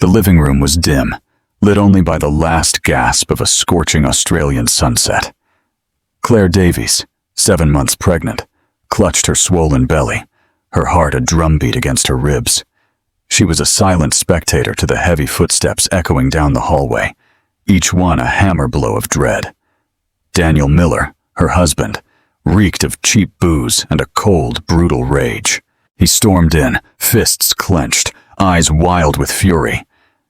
The living room was dim, lit only by the last gasp of a scorching Australian sunset. Claire Davies, 7 months pregnant, clutched her swollen belly, her heart a drumbeat against her ribs. She was a silent spectator to the heavy footsteps echoing down the hallway, each one a hammer blow of dread. Daniel Miller, her husband, reeked of cheap booze and a cold, brutal rage. He stormed in, fists clenched, eyes wild with fury.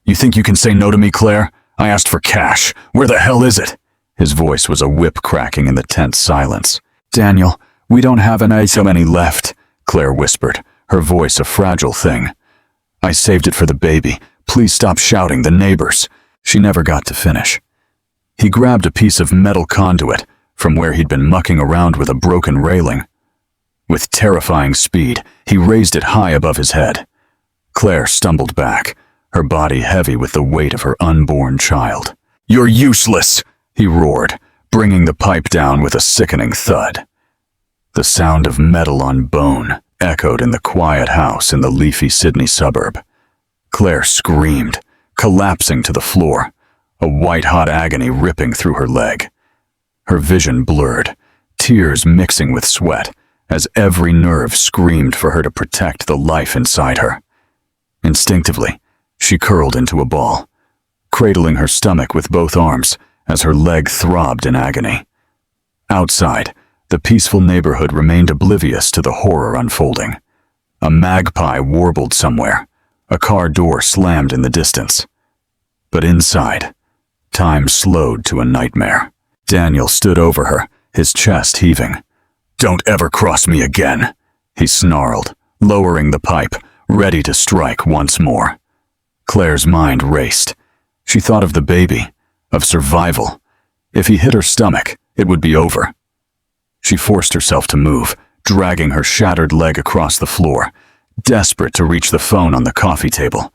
"You think you can say no to me, Claire? I asked for cash. Where the hell is it?" His voice was a whip cracking in the tense silence. "Daniel, we don't have so many left," Claire whispered, her voice a fragile thing. "I saved it for the baby. Please stop shouting, the neighbors." She never got to finish. He grabbed a piece of metal conduit from where he'd been mucking around with a broken railing. With terrifying speed, he raised it high above his head. Claire stumbled back, her body heavy with the weight of her unborn child. "You're useless!" he roared, bringing the pipe down with a sickening thud. The sound of metal on bone echoed in the quiet house in the leafy Sydney suburb. Claire screamed, collapsing to the floor, a white-hot agony ripping through her leg. Her vision blurred, tears mixing with sweat, as every nerve screamed for her to protect the life inside her. Instinctively, she curled into a ball, cradling her stomach with both arms as her leg throbbed in agony. Outside, the peaceful neighborhood remained oblivious to the horror unfolding. A magpie warbled somewhere, a car door slammed in the distance. But inside, time slowed to a nightmare. Daniel stood over her, his chest heaving. "Don't ever cross me again," he snarled, lowering the pipe, ready to strike once more. Claire's mind raced. She thought of the baby, of survival. If he hit her stomach, it would be over. She forced herself to move, dragging her shattered leg across the floor, desperate to reach the phone on the coffee table.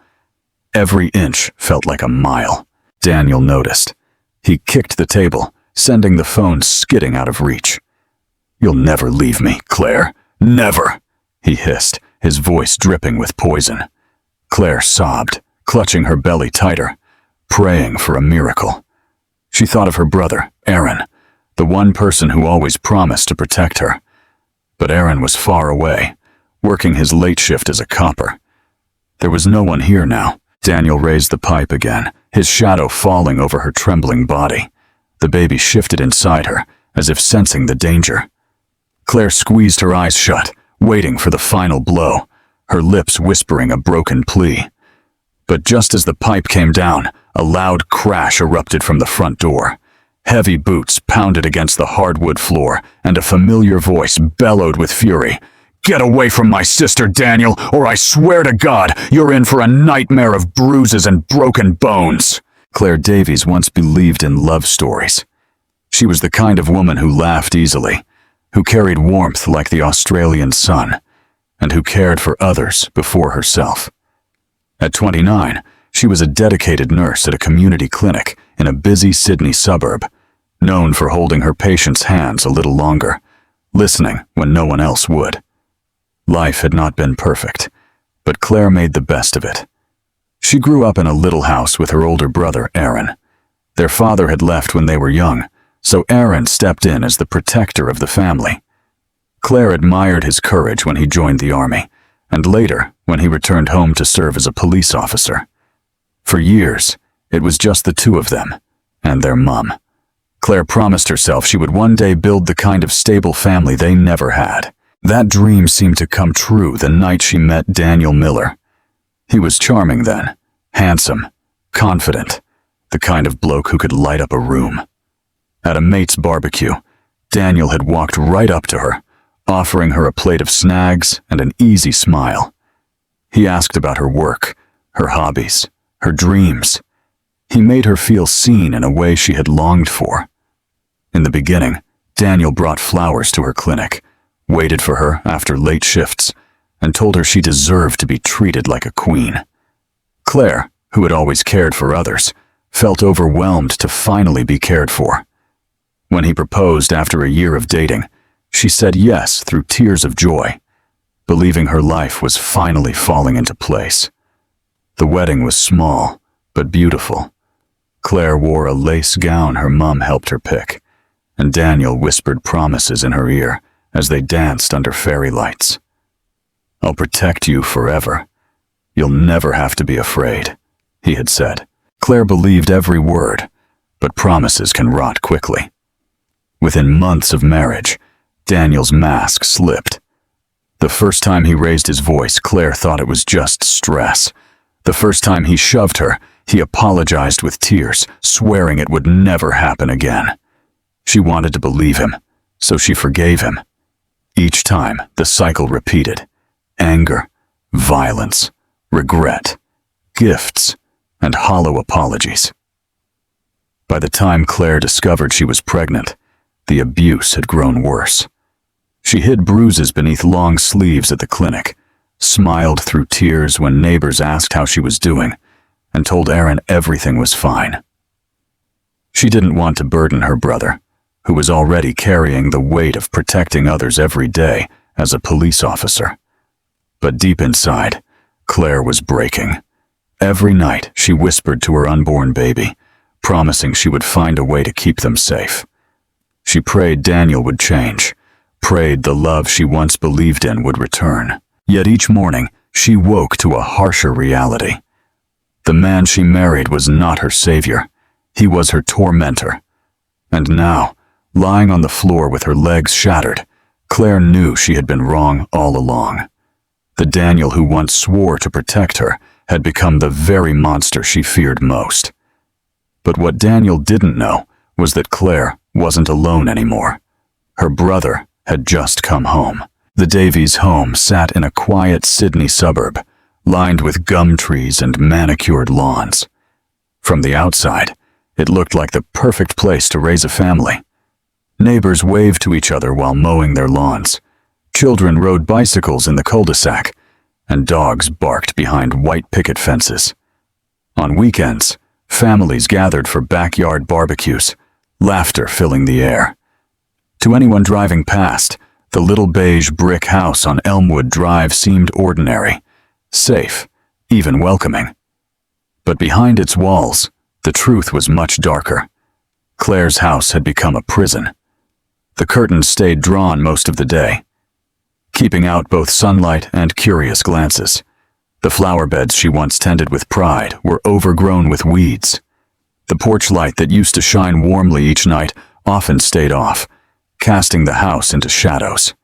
Every inch felt like a mile. Daniel noticed. He kicked the table, sending the phone skidding out of reach. "You'll never leave me, Claire. Never!" he hissed, his voice dripping with poison. Claire sobbed, clutching her belly tighter, praying for a miracle. She thought of her brother, Aaron, the one person who always promised to protect her. But Aaron was far away, working his late shift as a copper. There was no one here now. Daniel raised the pipe again, his shadow falling over her trembling body. The baby shifted inside her, as if sensing the danger. Claire squeezed her eyes shut, waiting for the final blow, her lips whispering a broken plea. But just as the pipe came down, a loud crash erupted from the front door. Heavy boots pounded against the hardwood floor, and a familiar voice bellowed with fury. "Get away from my sister, Daniel, or I swear to God, you're in for a nightmare of bruises and broken bones." Claire Davies once believed in love stories. She was the kind of woman who laughed easily, who carried warmth like the Australian sun, and who cared for others before herself. At 29, she was a dedicated nurse at a community clinic in a busy Sydney suburb, known for holding her patients' hands a little longer, listening when no one else would. Life had not been perfect, but Claire made the best of it. She grew up in a little house with her older brother, Aaron. Their father had left when they were young, so Aaron stepped in as the protector of the family. Claire admired his courage when he joined the army, and later when he returned home to serve as a police officer. For years, it was just the two of them, and their mum. Claire promised herself she would one day build the kind of stable family they never had. That dream seemed to come true the night she met Daniel Miller. He was charming then, handsome, confident, the kind of bloke who could light up a room. At a mate's barbecue, Daniel had walked right up to her, offering her a plate of snags and an easy smile. He asked about her work, her hobbies, her dreams. He made her feel seen in a way she had longed for. In the beginning, Daniel brought flowers to her clinic, waited for her after late shifts, and told her she deserved to be treated like a queen. Claire, who had always cared for others, felt overwhelmed to finally be cared for. When he proposed after a year of dating, she said yes through tears of joy, believing her life was finally falling into place. The wedding was small, but beautiful. Claire wore a lace gown her mom helped her pick, and Daniel whispered promises in her ear as they danced under fairy lights. "I'll protect you forever. You'll never have to be afraid," he had said. Claire believed every word, but promises can rot quickly. Within months of marriage, Daniel's mask slipped. The first time he raised his voice, Claire thought it was just stress. The first time he shoved her, he apologized with tears, swearing it would never happen again. She wanted to believe him, so she forgave him. Each time, the cycle repeated: anger, violence, regret, gifts, and hollow apologies. By the time Claire discovered she was pregnant, the abuse had grown worse. She hid bruises beneath long sleeves at the clinic, smiled through tears when neighbors asked how she was doing, and told Aaron everything was fine. She didn't want to burden her brother, who was already carrying the weight of protecting others every day as a police officer. But deep inside, Claire was breaking. Every night, she whispered to her unborn baby, promising she would find a way to keep them safe. She prayed Daniel would change, prayed the love she once believed in would return. Yet each morning, she woke to a harsher reality. The man she married was not her savior. He was her tormentor. And now, lying on the floor with her legs shattered, Claire knew she had been wrong all along. The Daniel who once swore to protect her had become the very monster she feared most. But what Daniel didn't know was that Claire wasn't alone anymore. Her brother had just come home. The Davies' home sat in a quiet Sydney suburb, lined with gum trees and manicured lawns. From the outside, it looked like the perfect place to raise a family. Neighbors waved to each other while mowing their lawns. Children rode bicycles in the cul-de-sac, and dogs barked behind white picket fences. On weekends, families gathered for backyard barbecues, laughter filling the air. To anyone driving past, the little beige brick house on Elmwood Drive seemed ordinary, safe, even welcoming. But behind its walls, the truth was much darker. Claire's house had become a prison. The curtains stayed drawn most of the day, keeping out both sunlight and curious glances. The flower beds she once tended with pride were overgrown with weeds. The porch light that used to shine warmly each night often stayed off, casting the house into shadows.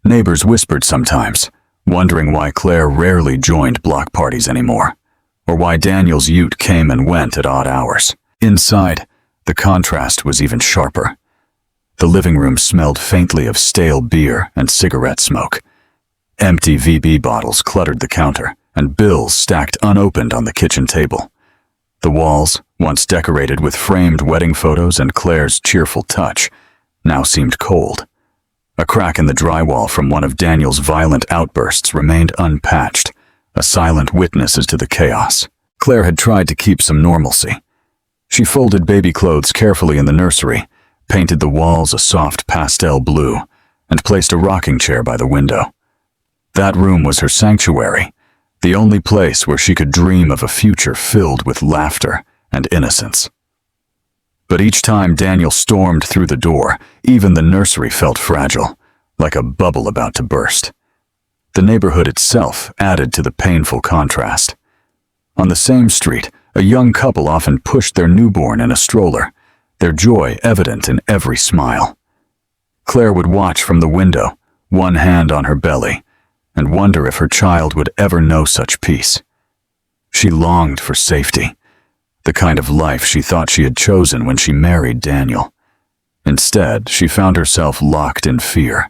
Neighbors whispered sometimes, wondering why Claire rarely joined block parties anymore, or why Daniel's ute came and went at odd hours. Inside, the contrast was even sharper. The living room smelled faintly of stale beer and cigarette smoke. Empty VB bottles cluttered the counter, and bills stacked unopened on the kitchen table. The walls, once decorated with framed wedding photos and Claire's cheerful touch, now seemed cold. A crack in the drywall from one of Daniel's violent outbursts remained unpatched, a silent witness as to the chaos. Claire had tried to keep some normalcy. She folded baby clothes carefully in the nursery, painted the walls a soft pastel blue, and placed a rocking chair by the window. That room was her sanctuary, the only place where she could dream of a future filled with laughter and innocence. But each time Daniel stormed through the door, even the nursery felt fragile, like a bubble about to burst. The neighborhood itself added to the painful contrast. On the same street, a young couple often pushed their newborn in a stroller, their joy evident in every smile. Claire would watch from the window, one hand on her belly, and wonder if her child would ever know such peace. She longed for safety, the kind of life she thought she had chosen when she married Daniel. Instead, she found herself locked in fear,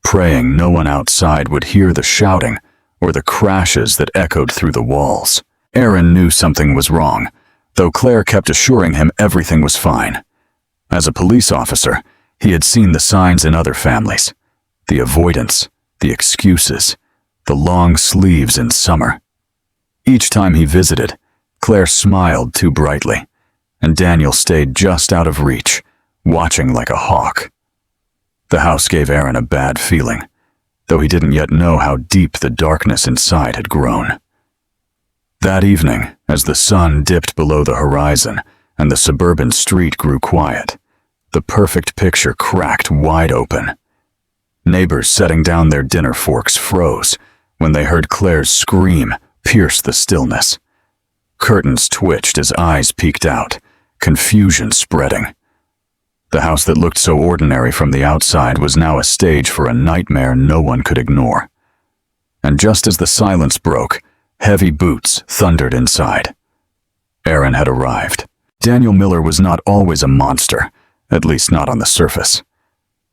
praying no one outside would hear the shouting or the crashes that echoed through the walls. Aaron knew something was wrong, though Claire kept assuring him everything was fine. As a police officer, he had seen the signs in other families: the avoidance, the excuses, the long sleeves in summer. Each time he visited, Claire smiled too brightly, and Daniel stayed just out of reach, watching like a hawk. The house gave Aaron a bad feeling, though he didn't yet know how deep the darkness inside had grown. That evening, as the sun dipped below the horizon and the suburban street grew quiet, the perfect picture cracked wide open. Neighbors setting down their dinner forks froze when they heard Claire's scream pierce the stillness. Curtains twitched as eyes peeked out, confusion spreading. The house that looked so ordinary from the outside was now a stage for a nightmare no one could ignore. And just as the silence broke, heavy boots thundered inside. Aaron had arrived. Daniel Miller was not always a monster, at least not on the surface.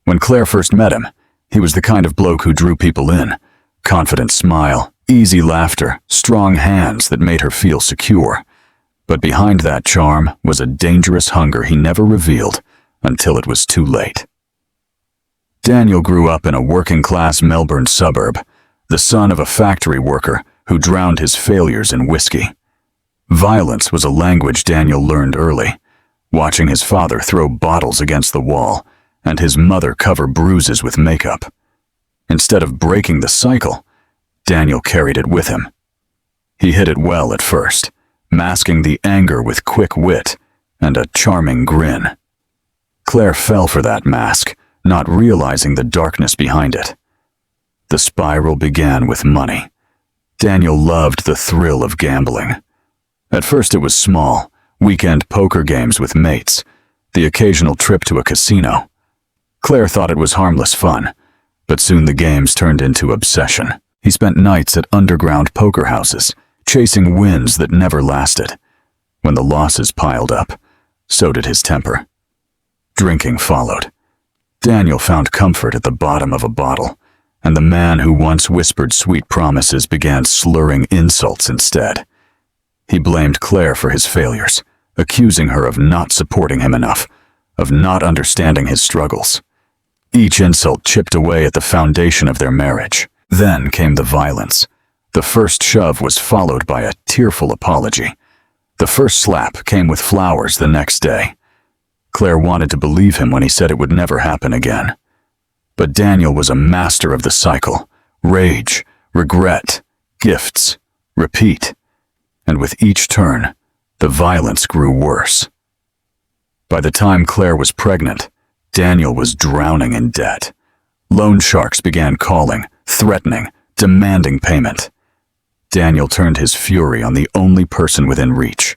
When Claire first met him, he was the kind of bloke who drew people in. Confident smile, easy laughter, strong hands that made her feel secure. But behind that charm was a dangerous hunger he never revealed until it was too late. Daniel grew up in a working-class Melbourne suburb, the son of a factory worker who drowned his failures in whiskey. Violence was a language Daniel learned early, watching his father throw bottles against the wall and his mother cover bruises with makeup. Instead of breaking the cycle, Daniel carried it with him. He hid it well at first, masking the anger with quick wit and a charming grin. Claire fell for that mask, not realizing the darkness behind it. The spiral began with money. Daniel loved the thrill of gambling. At first it was small, weekend poker games with mates, the occasional trip to a casino. Claire thought it was harmless fun, but soon the games turned into obsession. He spent nights at underground poker houses, chasing wins that never lasted. When the losses piled up, so did his temper. Drinking followed. Daniel found comfort at the bottom of a bottle, and the man who once whispered sweet promises began slurring insults instead. He blamed Claire for his failures, accusing her of not supporting him enough, of not understanding his struggles. Each insult chipped away at the foundation of their marriage. Then came the violence. The first shove was followed by a tearful apology. The first slap came with flowers the next day. Claire wanted to believe him when he said it would never happen again. But Daniel was a master of the cycle. Rage, regret, gifts, repeat. And with each turn, the violence grew worse. By the time Claire was pregnant, Daniel was drowning in debt. Loan sharks began calling, threatening, demanding payment. Daniel turned his fury on the only person within reach,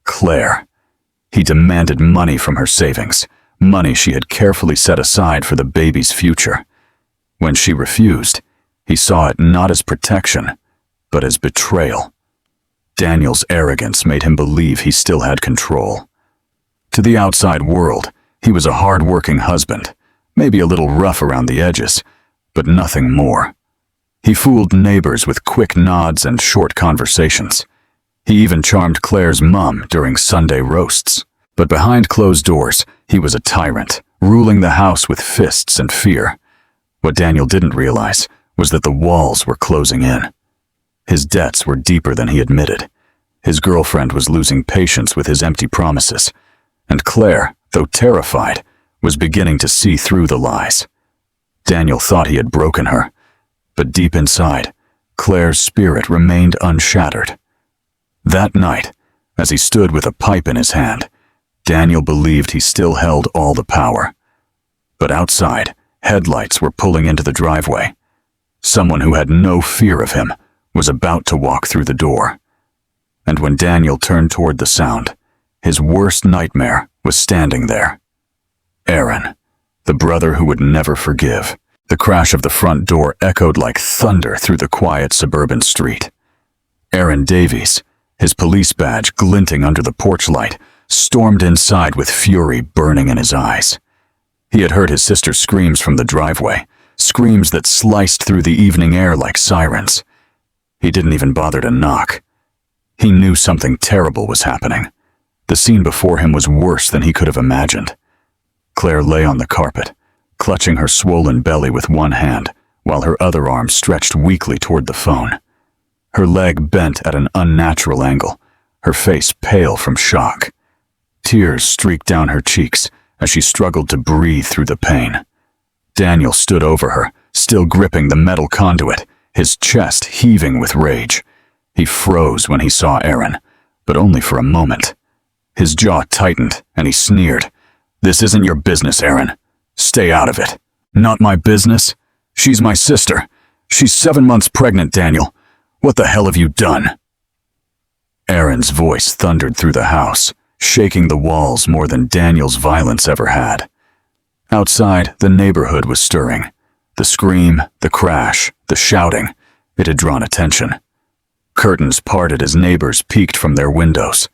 Claire. He demanded money from her savings, money she had carefully set aside for the baby's future. When she refused, he saw it not as protection, but as betrayal. Daniel's arrogance made him believe he still had control. To the outside world, he was a hard-working husband, maybe a little rough around the edges, but nothing more. He fooled neighbors with quick nods and short conversations. He even charmed Claire's mom during Sunday roasts. But behind closed doors, he was a tyrant, ruling the house with fists and fear. What Daniel didn't realize was that the walls were closing in. His debts were deeper than he admitted. His girlfriend was losing patience with his empty promises. And Claire, though terrified, was beginning to see through the lies. Daniel thought he had broken her, but deep inside, Claire's spirit remained unshattered. That night, as he stood with a pipe in his hand, Daniel believed he still held all the power. But outside, headlights were pulling into the driveway. Someone who had no fear of him was about to walk through the door. And when Daniel turned toward the sound, his worst nightmare was standing there. Aaron, the brother who would never forgive. The crash of the front door echoed like thunder through the quiet suburban street. Aaron Davies, his police badge glinting under the porch light, stormed inside with fury burning in his eyes. He had heard his sister's screams from the driveway, screams that sliced through the evening air like sirens. He didn't even bother to knock. He knew something terrible was happening. The scene before him was worse than he could have imagined. Claire lay on the carpet, clutching her swollen belly with one hand, while her other arm stretched weakly toward the phone. Her leg bent at an unnatural angle, her face pale from shock. Tears streaked down her cheeks as she struggled to breathe through the pain. Daniel stood over her, still gripping the metal conduit, his chest heaving with rage. He froze when he saw Aaron, but only for a moment. His jaw tightened, and he sneered. "This isn't your business, Aaron. Stay out of it." "Not my business? She's my sister. She's 7 months pregnant, Daniel. What the hell have you done?" Aaron's voice thundered through the house, shaking the walls more than Daniel's violence ever had. Outside, the neighborhood was stirring. The scream, the crash, the shouting. It had drawn attention. Curtains parted as neighbors peeked from their windows.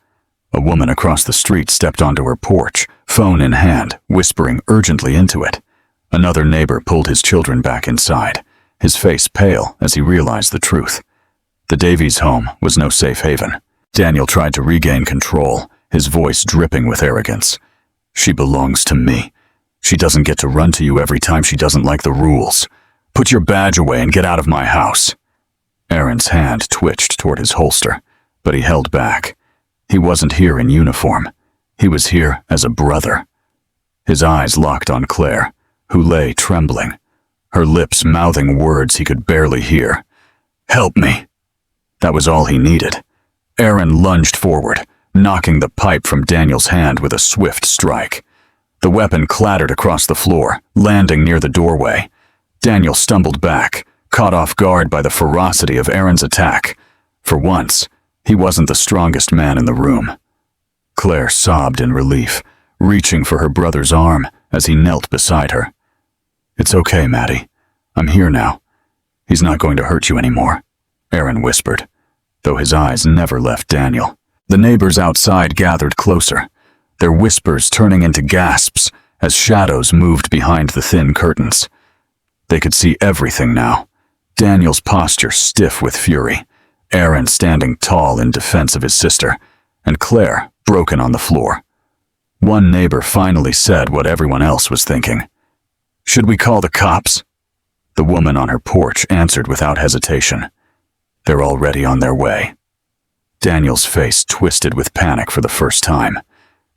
A woman across the street stepped onto her porch, phone in hand, whispering urgently into it. Another neighbor pulled his children back inside, his face pale as he realized the truth. The Davies home was no safe haven. Daniel tried to regain control, his voice dripping with arrogance. "She belongs to me. She doesn't get to run to you every time she doesn't like the rules. Put your badge away and get out of my house." Aaron's hand twitched toward his holster, but he held back. He wasn't here in uniform. He was here as a brother. His eyes locked on Claire, who lay trembling, her lips mouthing words he could barely hear. "Help me." That was all he needed. Aaron lunged forward, knocking the pipe from Daniel's hand with a swift strike. The weapon clattered across the floor, landing near the doorway. Daniel stumbled back, caught off guard by the ferocity of Aaron's attack. For once, he wasn't the strongest man in the room. Claire sobbed in relief, reaching for her brother's arm as he knelt beside her. "It's okay, Maddie. I'm here now. He's not going to hurt you anymore," Aaron whispered, though his eyes never left Daniel. The neighbors outside gathered closer, their whispers turning into gasps as shadows moved behind the thin curtains. They could see everything now. Daniel's posture stiff with fury, Aaron standing tall in defense of his sister, and Claire broken on the floor. One neighbor finally said what everyone else was thinking. "Should we call the cops?" The woman on her porch answered without hesitation. "They're already on their way." Daniel's face twisted with panic for the first time.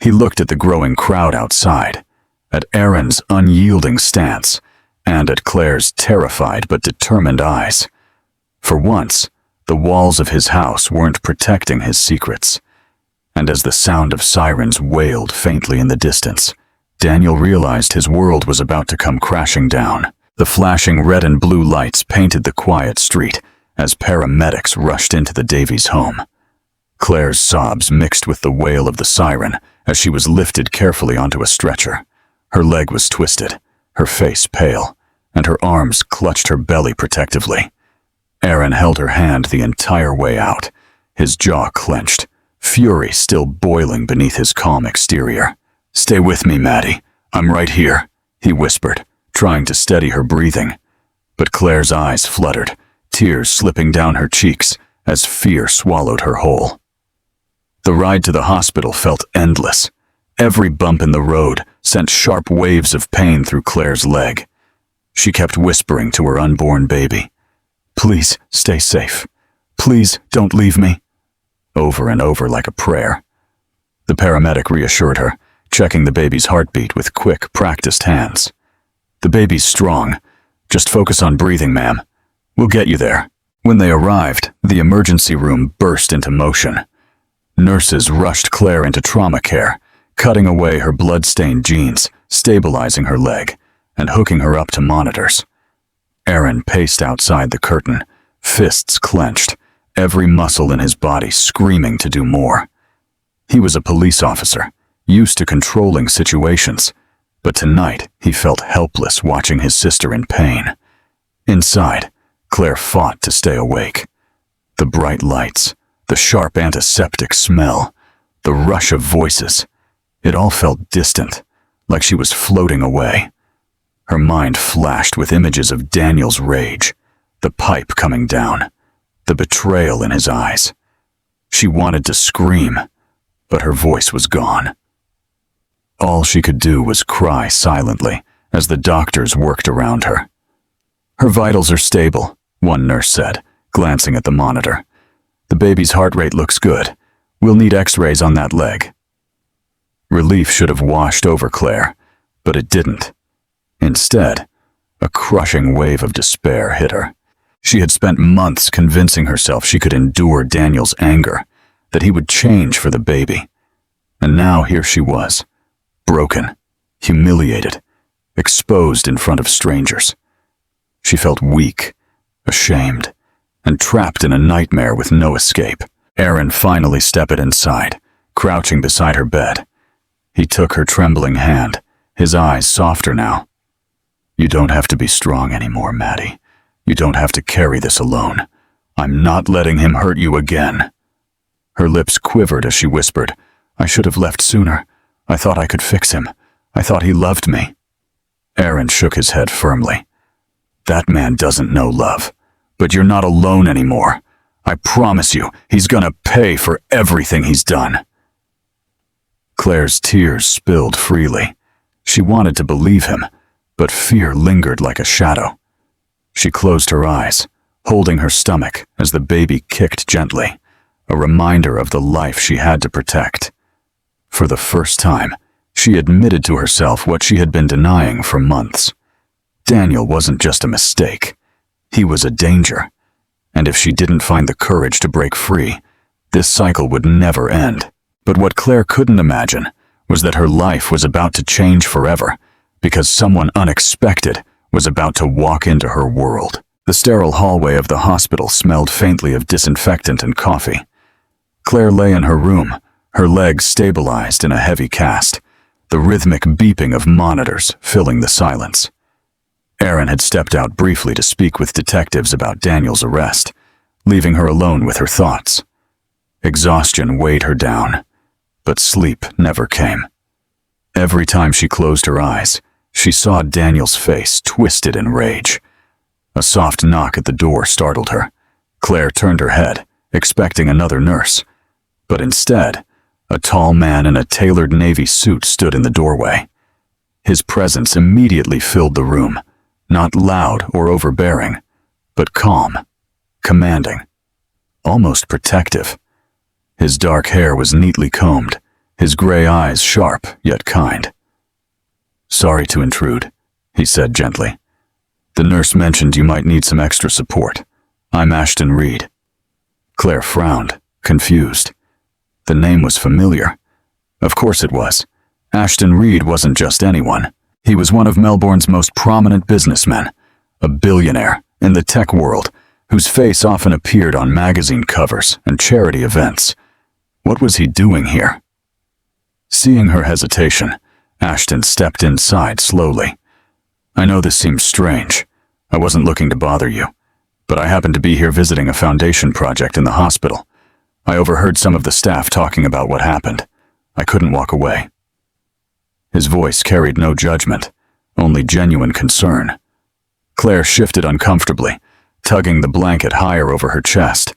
He looked at the growing crowd outside, at Aaron's unyielding stance, and at Claire's terrified but determined eyes. For once, the walls of his house weren't protecting his secrets. And as the sound of sirens wailed faintly in the distance, Daniel realized his world was about to come crashing down. The flashing red and blue lights painted the quiet street as paramedics rushed into the Davies home. Claire's sobs mixed with the wail of the siren as she was lifted carefully onto a stretcher. Her leg was twisted, her face pale, and her arms clutched her belly protectively. Aaron held her hand the entire way out, his jaw clenched, fury still boiling beneath his calm exterior. "Stay with me, Maddie. I'm right here," he whispered, trying to steady her breathing. But Claire's eyes fluttered, tears slipping down her cheeks as fear swallowed her whole. The ride to the hospital felt endless. Every bump in the road sent sharp waves of pain through Claire's leg. She kept whispering to her unborn baby, "Please stay safe. Please don't leave me," over and over like a prayer. The paramedic reassured her, checking the baby's heartbeat with quick, practiced hands. "The baby's strong. Just focus on breathing, ma'am. We'll get you there." When they arrived, the emergency room burst into motion. Nurses rushed Claire into trauma care, cutting away her blood-stained jeans, stabilizing her leg, and hooking her up to monitors. Aaron paced outside the curtain, fists clenched, every muscle in his body screaming to do more. He was a police officer, used to controlling situations, but tonight he felt helpless watching his sister in pain. Inside, Claire fought to stay awake. The bright lights, the sharp antiseptic smell, the rush of voices, it all felt distant, like she was floating away. Her mind flashed with images of Daniel's rage, the pipe coming down, the betrayal in his eyes. She wanted to scream, but her voice was gone. All she could do was cry silently as the doctors worked around her. "Her vitals are stable," one nurse said, glancing at the monitor. "The baby's heart rate looks good. We'll need x-rays on that leg." Relief should have washed over Claire, but it didn't. Instead, a crushing wave of despair hit her. She had spent months convincing herself she could endure Daniel's anger, that he would change for the baby. And now here she was, broken, humiliated, exposed in front of strangers. She felt weak, ashamed, and trapped in a nightmare with no escape. Aaron finally stepped inside, crouching beside her bed. He took her trembling hand, his eyes softer now. "You don't have to be strong anymore, Maddie. You don't have to carry this alone. I'm not letting him hurt you again." Her lips quivered as she whispered, "I should have left sooner. I thought I could fix him. I thought he loved me." Aaron shook his head firmly. "That man doesn't know love. But you're not alone anymore. I promise you, he's gonna pay for everything he's done." Claire's tears spilled freely. She wanted to believe him, but fear lingered like a shadow. She closed her eyes, holding her stomach as the baby kicked gently, a reminder of the life she had to protect. For the first time, she admitted to herself what she had been denying for months. Daniel wasn't just a mistake. He was a danger. And if she didn't find the courage to break free, this cycle would never end. But what Claire couldn't imagine was that her life was about to change forever, because someone unexpected was about to walk into her world. The sterile hallway of the hospital smelled faintly of disinfectant and coffee. Claire lay in her room, her legs stabilized in a heavy cast, the rhythmic beeping of monitors filling the silence. Aaron had stepped out briefly to speak with detectives about Daniel's arrest, leaving her alone with her thoughts. Exhaustion weighed her down, but sleep never came. Every time she closed her eyes, she saw Daniel's face twisted in rage. A soft knock at the door startled her. Claire turned her head, expecting another nurse. But instead, a tall man in a tailored navy suit stood in the doorway. His presence immediately filled the room, not loud or overbearing, but calm, commanding, almost protective. His dark hair was neatly combed, his gray eyes sharp yet kind. "Sorry to intrude," he said gently. "The nurse mentioned you might need some extra support. I'm Ashton Reed." Claire frowned, confused. The name was familiar. Of course it was. Ashton Reed wasn't just anyone. He was one of Melbourne's most prominent businessmen, a billionaire in the tech world, whose face often appeared on magazine covers and charity events. What was he doing here? Seeing her hesitation, Ashton stepped inside slowly. "I know this seems strange. I wasn't looking to bother you, but I happened to be here visiting a foundation project in the hospital. I overheard some of the staff talking about what happened. I couldn't walk away." His voice carried no judgment, only genuine concern. Claire shifted uncomfortably, tugging the blanket higher over her chest.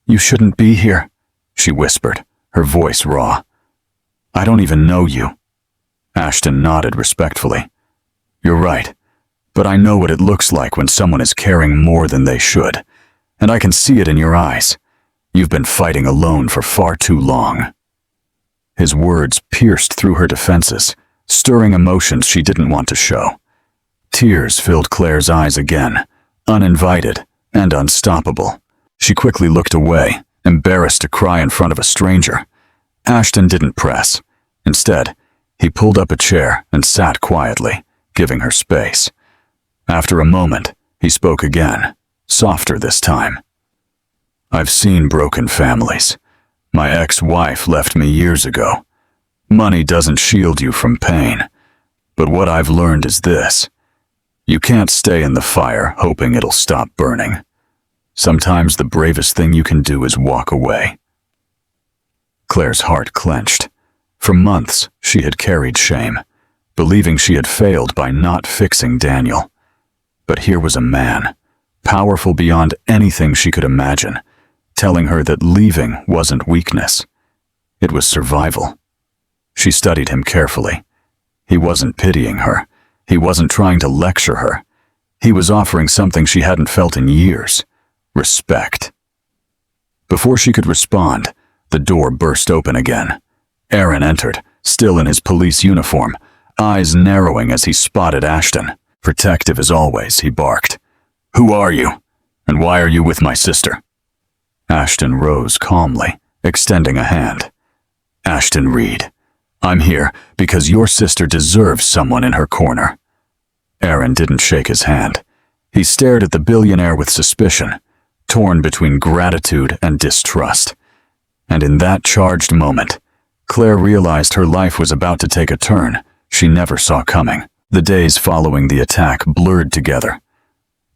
"You shouldn't be here," she whispered, her voice raw. "I don't even know you." Ashton nodded respectfully. "You're right, but I know what it looks like when someone is caring more than they should, and I can see it in your eyes. You've been fighting alone for far too long." His words pierced through her defenses, stirring emotions she didn't want to show. Tears filled Claire's eyes again, uninvited and unstoppable. She quickly looked away, embarrassed to cry in front of a stranger. Ashton didn't press. Instead, he pulled up a chair and sat quietly, giving her space. After a moment, he spoke again, softer this time. "I've seen broken families. My ex-wife left me years ago. Money doesn't shield you from pain. But what I've learned is this. You can't stay in the fire hoping it'll stop burning. Sometimes the bravest thing you can do is walk away." Claire's heart clenched. For months, she had carried shame, believing she had failed by not fixing Daniel. But here was a man, powerful beyond anything she could imagine, telling her that leaving wasn't weakness. It was survival. She studied him carefully. He wasn't pitying her. He wasn't trying to lecture her. He was offering something she hadn't felt in years: respect. Before she could respond, the door burst open again. Aaron entered, still in his police uniform, eyes narrowing as he spotted Ashton. Protective as always, he barked. "Who are you?" And why are you with my sister?" Ashton rose calmly, extending a hand. "Ashton Reed, I'm here because your sister deserves someone in her corner." Aaron didn't shake his hand. He stared at the billionaire with suspicion, torn between gratitude and distrust. And in that charged moment, Claire realized her life was about to take a turn she never saw coming. The days following the attack blurred together.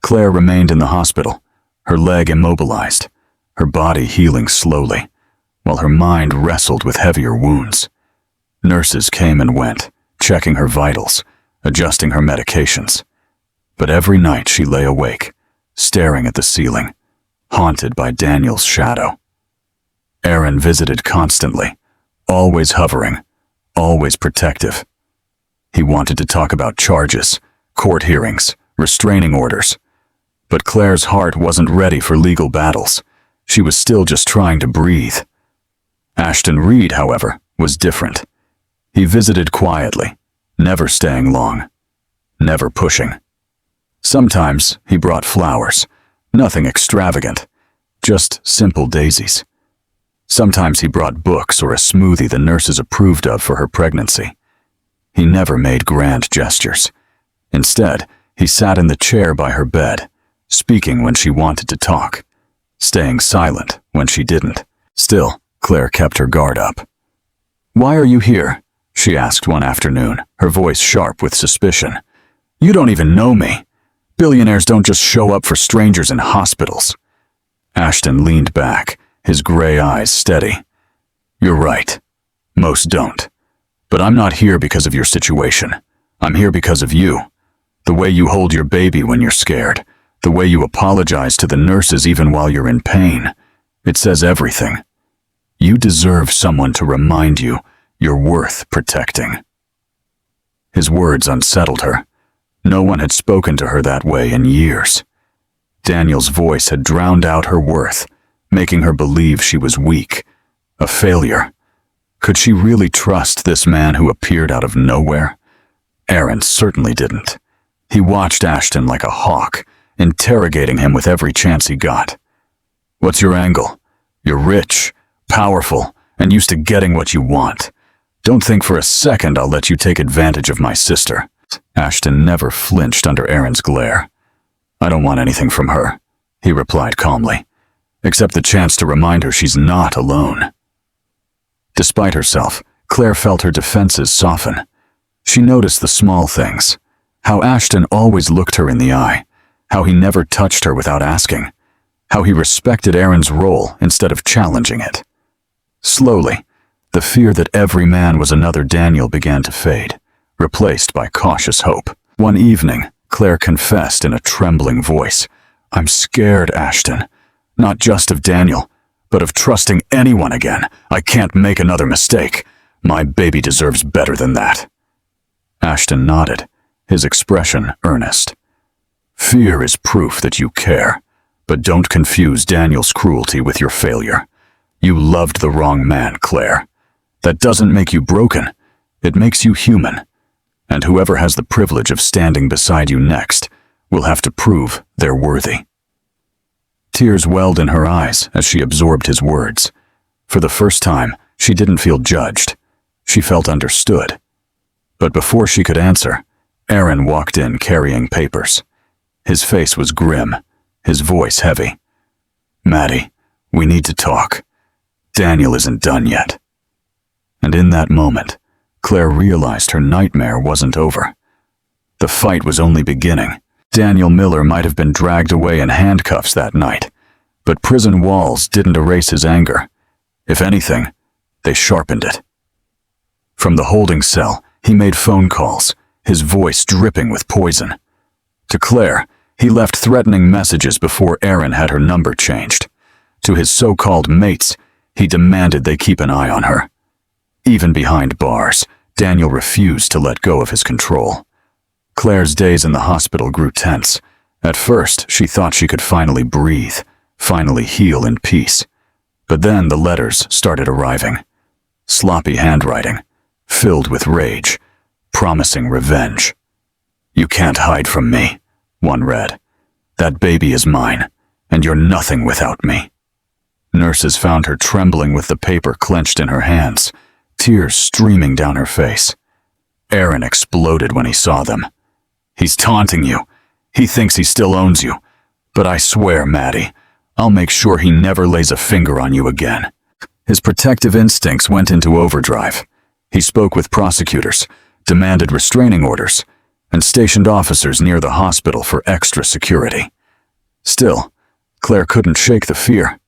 Claire remained in the hospital, her leg immobilized, her body healing slowly, while her mind wrestled with heavier wounds. Nurses came and went, checking her vitals, adjusting her medications. But every night she lay awake, staring at the ceiling, haunted by Daniel's shadow. Aaron visited constantly, always hovering, always protective. He wanted to talk about charges, court hearings, restraining orders. But Claire's heart wasn't ready for legal battles. She was still just trying to breathe. Ashton Reed, however, was different. He visited quietly, never staying long, never pushing. Sometimes he brought flowers, nothing extravagant, just simple daisies. Sometimes he brought books or a smoothie the nurses approved of for her pregnancy. He never made grand gestures. Instead, he sat in the chair by her bed, speaking when she wanted to talk, staying silent when she didn't. Still, Claire kept her guard up. "Why are you here?" she asked one afternoon, her voice sharp with suspicion. "You don't even know me. Billionaires don't just show up for strangers in hospitals." Ashton leaned back, his gray eyes steady. "You're right. Most don't. But I'm not here because of your situation. I'm here because of you. The way you hold your baby when you're scared. The way you apologize to the nurses even while you're in pain. It says everything. You deserve someone to remind you you're worth protecting." His words unsettled her. No one had spoken to her that way in years. Daniel's voice had drowned out her worth, making her believe she was weak, a failure. Could she really trust this man who appeared out of nowhere? Aaron certainly didn't. He watched Ashton like a hawk, interrogating him with every chance he got. "What's your angle? You're rich, powerful, and used to getting what you want. Don't think for a second I'll let you take advantage of my sister." Ashton never flinched under Aaron's glare. "I don't want anything from her," he replied calmly, "except the chance to remind her she's not alone." Despite herself, Claire felt her defenses soften. She noticed the small things, how Ashton always looked her in the eye, how he never touched her without asking, how he respected Aaron's role instead of challenging it. Slowly, the fear that every man was another Daniel began to fade, replaced by cautious hope. One evening, Claire confessed in a trembling voice, "I'm scared, Ashton, not just of Daniel, but of trusting anyone again. I can't make another mistake. My baby deserves better than that." Ashton nodded, his expression earnest. "Fear is proof that you care, but don't confuse Daniel's cruelty with your failure. You loved the wrong man, Claire. That doesn't make you broken. It makes you human. And whoever has the privilege of standing beside you next will have to prove they're worthy." Tears welled in her eyes as she absorbed his words. For the first time, she didn't feel judged. She felt understood. But before she could answer, Aaron walked in carrying papers. His face was grim, his voice heavy. "Maddie, we need to talk. Daniel isn't done yet." And in that moment, Claire realized her nightmare wasn't over. The fight was only beginning. Daniel Miller might have been dragged away in handcuffs that night, but prison walls didn't erase his anger. If anything, they sharpened it. From the holding cell, he made phone calls, his voice dripping with poison. To Claire, he left threatening messages before Aaron had her number changed. To his so-called mates, he demanded they keep an eye on her. Even behind bars, Daniel refused to let go of his control. Claire's days in the hospital grew tense. At first, she thought she could finally breathe, finally heal in peace. But then the letters started arriving. Sloppy handwriting, filled with rage, promising revenge. "You can't hide from me," one read. "That baby is mine. and you're nothing without me." Nurses found her trembling with the paper clenched in her hands, tears streaming down her face. Aaron exploded when he saw them. "He's taunting you. He thinks he still owns you. But I swear, Maddie, I'll make sure he never lays a finger on you again." His protective instincts went into overdrive. He spoke with prosecutors, demanded restraining orders, and stationed officers near the hospital for extra security. Still, Claire couldn't shake the fear.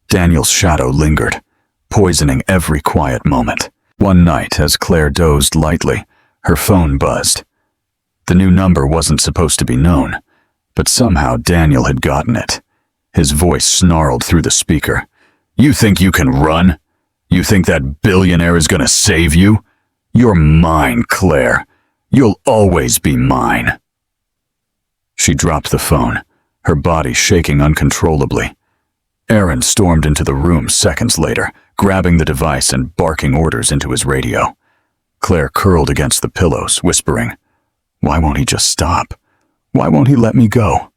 Daniel's shadow lingered, poisoning every quiet moment. One night, as Claire dozed lightly, her phone buzzed. The new number wasn't supposed to be known, but somehow Daniel had gotten it. His voice snarled through the speaker. "You think you can run? You think that billionaire is gonna save you? You're mine, Claire. You'll always be mine." She dropped the phone, her body shaking uncontrollably. Aaron stormed into the room seconds later, grabbing the device and barking orders into his radio. Claire curled against the pillows, whispering, "Why won't he just stop? Why won't he let me go?"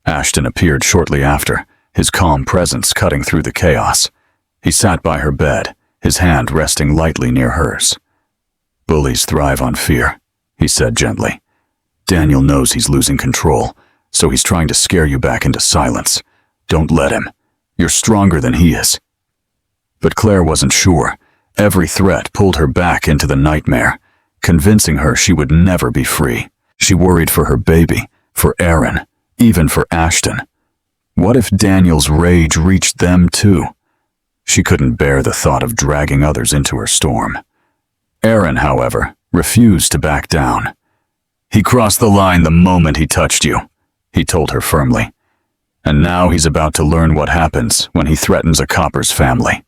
Ashton appeared shortly after, his calm presence cutting through the chaos. He sat by her bed, his hand resting lightly near hers. "Bullies thrive on fear," he said gently. "Daniel knows he's losing control, so he's trying to scare you back into silence. Don't let him. You're stronger than he is." But Claire wasn't sure. Every threat pulled her back into the nightmare, convincing her she would never be free. She worried for her baby, for Aaron, even for Ashton. What if Daniel's rage reached them too? She couldn't bear the thought of dragging others into her storm. Aaron, however, refused to back down. "He crossed the line the moment he touched you," he told her firmly. "And now he's about to learn what happens when he threatens a copper's family."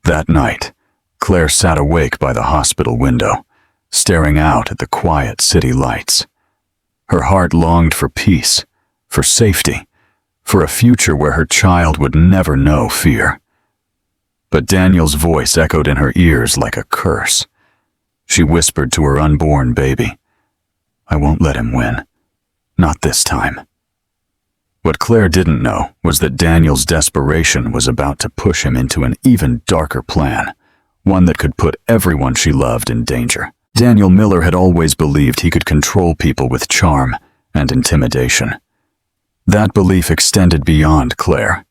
That night, Claire sat awake by the hospital window, staring out at the quiet city lights. Her heart longed for peace, for safety, for a future where her child would never know fear. But Daniel's voice echoed in her ears like a curse. She whispered to her unborn baby, "I won't let him win. Not this time." What Claire didn't know was that Daniel's desperation was about to push him into an even darker plan, one that could put everyone she loved in danger. Daniel Miller had always believed he could control people with charm and intimidation. That belief extended beyond Claire.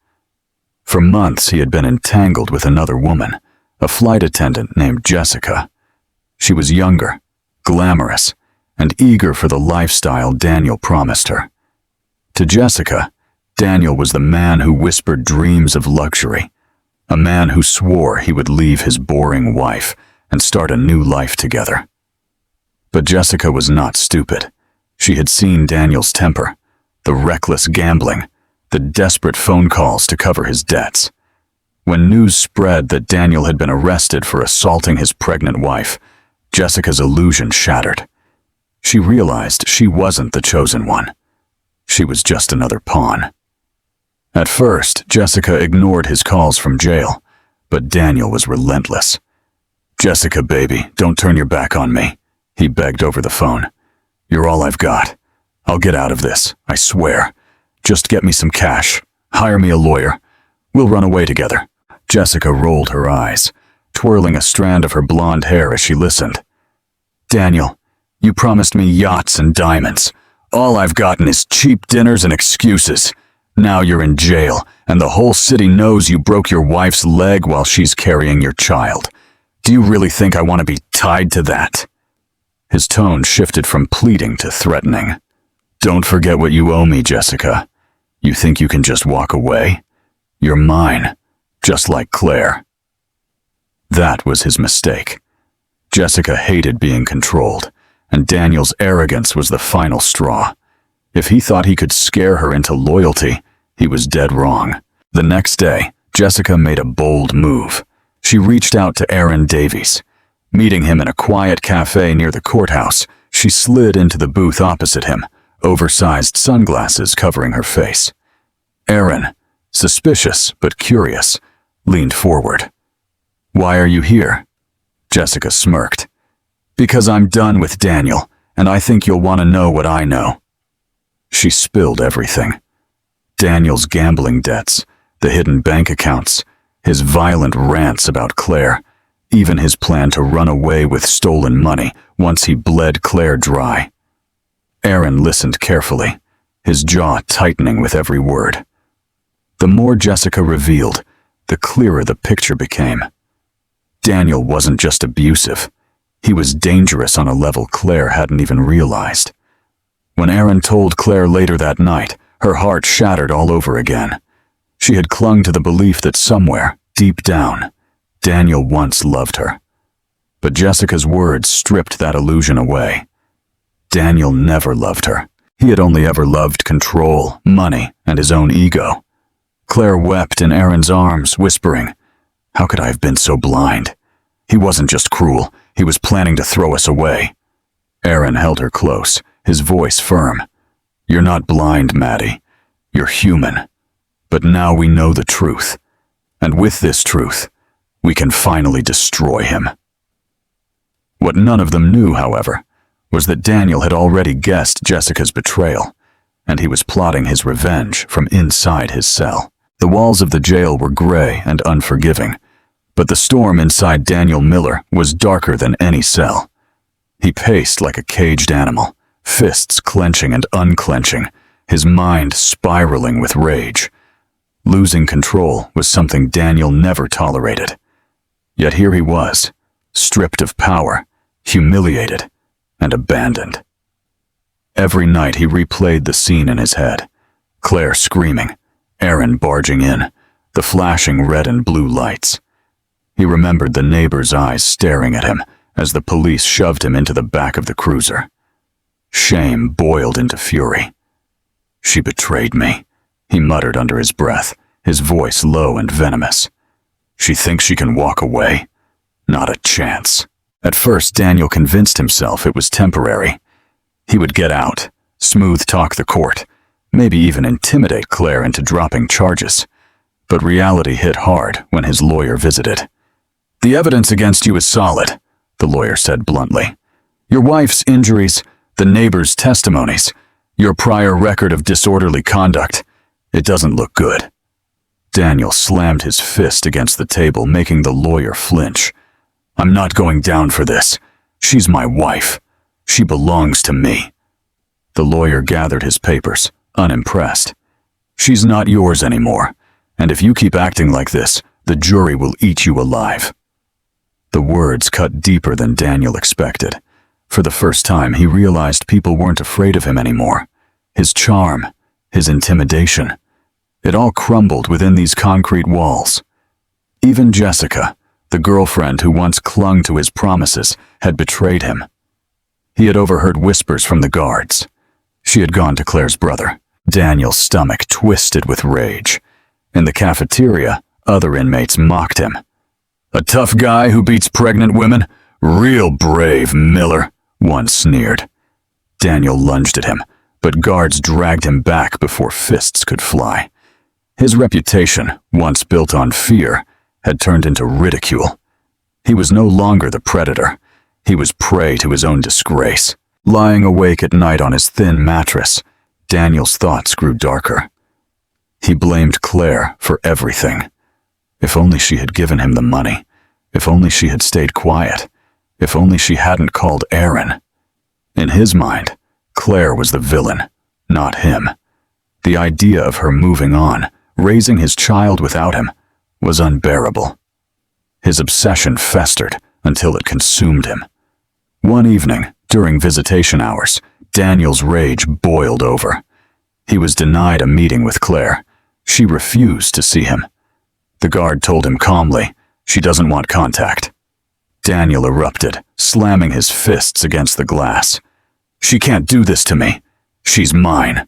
For months he had been entangled with another woman, a flight attendant named Jessica. She was younger, glamorous, and eager for the lifestyle Daniel promised her. To Jessica, Daniel was the man who whispered dreams of luxury, a man who swore he would leave his boring wife and start a new life together. But Jessica was not stupid. She had seen Daniel's temper, the reckless gambling, the desperate phone calls to cover his debts. When news spread that Daniel had been arrested for assaulting his pregnant wife, Jessica's illusion shattered. She realized she wasn't the chosen one. She was just another pawn. At first, Jessica ignored his calls from jail, but Daniel was relentless. "Jessica, baby, don't turn your back on me," he begged over the phone. "You're all I've got. I'll get out of this, I swear. Just get me some cash. Hire me a lawyer. We'll run away together." Jessica rolled her eyes, twirling a strand of her blonde hair as she listened. "Daniel, you promised me yachts and diamonds. All I've gotten is cheap dinners and excuses. Now you're in jail, and the whole city knows you broke your wife's leg while she's carrying your child. Do you really think I want to be tied to that?" His tone shifted from pleading to threatening. "Don't forget what you owe me, Jessica. You think you can just walk away? You're mine, just like Claire." That was his mistake. Jessica hated being controlled, and Daniel's arrogance was the final straw. If he thought he could scare her into loyalty, he was dead wrong. The next day, Jessica made a bold move. She reached out to Aaron Davies. Meeting him in a quiet cafe near the courthouse, she slid into the booth opposite him, oversized sunglasses covering her face. Aaron, suspicious but curious, leaned forward. "Why are you here?" Jessica smirked. "Because I'm done with Daniel, and I think you'll want to know what I know." She spilled everything. Daniel's gambling debts, the hidden bank accounts, his violent rants about Claire, even his plan to run away with stolen money once he bled Claire dry. Aaron listened carefully, his jaw tightening with every word. The more Jessica revealed, the clearer the picture became. Daniel wasn't just abusive. He was dangerous on a level Claire hadn't even realized. When Aaron told Claire later that night, her heart shattered all over again. She had clung to the belief that somewhere, deep down, Daniel once loved her. But Jessica's words stripped that illusion away. Daniel never loved her. He had only ever loved control, money, and his own ego. Claire wept in Aaron's arms, whispering, "How could I have been so blind? He wasn't just cruel, he was planning to throw us away." Aaron held her close, his voice firm. "You're not blind, Maddie. You're human. But now we know the truth. And with this truth, we can finally destroy him." What none of them knew, however, was that Daniel had already guessed Jessica's betrayal, and he was plotting his revenge from inside his cell. The walls of the jail were gray and unforgiving, but the storm inside Daniel Miller was darker than any cell. He paced like a caged animal, fists clenching and unclenching, his mind spiraling with rage. Losing control was something Daniel never tolerated. Yet here he was, stripped of power, humiliated, and abandoned. Every night he replayed the scene in his head. Claire screaming, Aaron barging in, the flashing red and blue lights. He remembered the neighbor's eyes staring at him as the police shoved him into the back of the cruiser. Shame boiled into fury. "She betrayed me," he muttered under his breath, his voice low and venomous. "She thinks she can walk away? Not a chance." At first, Daniel convinced himself it was temporary. He would get out, smooth-talk the court, maybe even intimidate Claire into dropping charges. But reality hit hard when his lawyer visited. "The evidence against you is solid," the lawyer said bluntly. "Your wife's injuries, the neighbor's testimonies, your prior record of disorderly conduct. It doesn't look good." Daniel slammed his fist against the table, making the lawyer flinch. "I'm not going down for this. She's my wife. She belongs to me." The lawyer gathered his papers, unimpressed. "She's not yours anymore, and if you keep acting like this, the jury will eat you alive." The words cut deeper than Daniel expected. For the first time, he realized people weren't afraid of him anymore. His charm, his intimidation, it all crumbled within these concrete walls. Even Jessica, the girlfriend who once clung to his promises, had betrayed him. He had overheard whispers from the guards. She had gone to Claire's brother. Daniel's stomach twisted with rage. In the cafeteria, other inmates mocked him. "A tough guy who beats pregnant women? Real brave, Miller," one sneered. Daniel lunged at him, but guards dragged him back before fists could fly. His reputation, once built on fear, had turned into ridicule. He was no longer the predator. He was prey to his own disgrace. Lying awake at night on his thin mattress, Daniel's thoughts grew darker. He blamed Claire for everything. If only she had given him the money. If only she had stayed quiet. If only she hadn't called Aaron. In his mind, Claire was the villain, not him. The idea of her moving on, raising his child without him, was unbearable. His obsession festered until it consumed him. One evening, during visitation hours, Daniel's rage boiled over. He was denied a meeting with Claire. She refused to see him. The guard told him calmly, "She doesn't want contact." Daniel erupted, slamming his fists against the glass. "She can't do this to me. She's mine.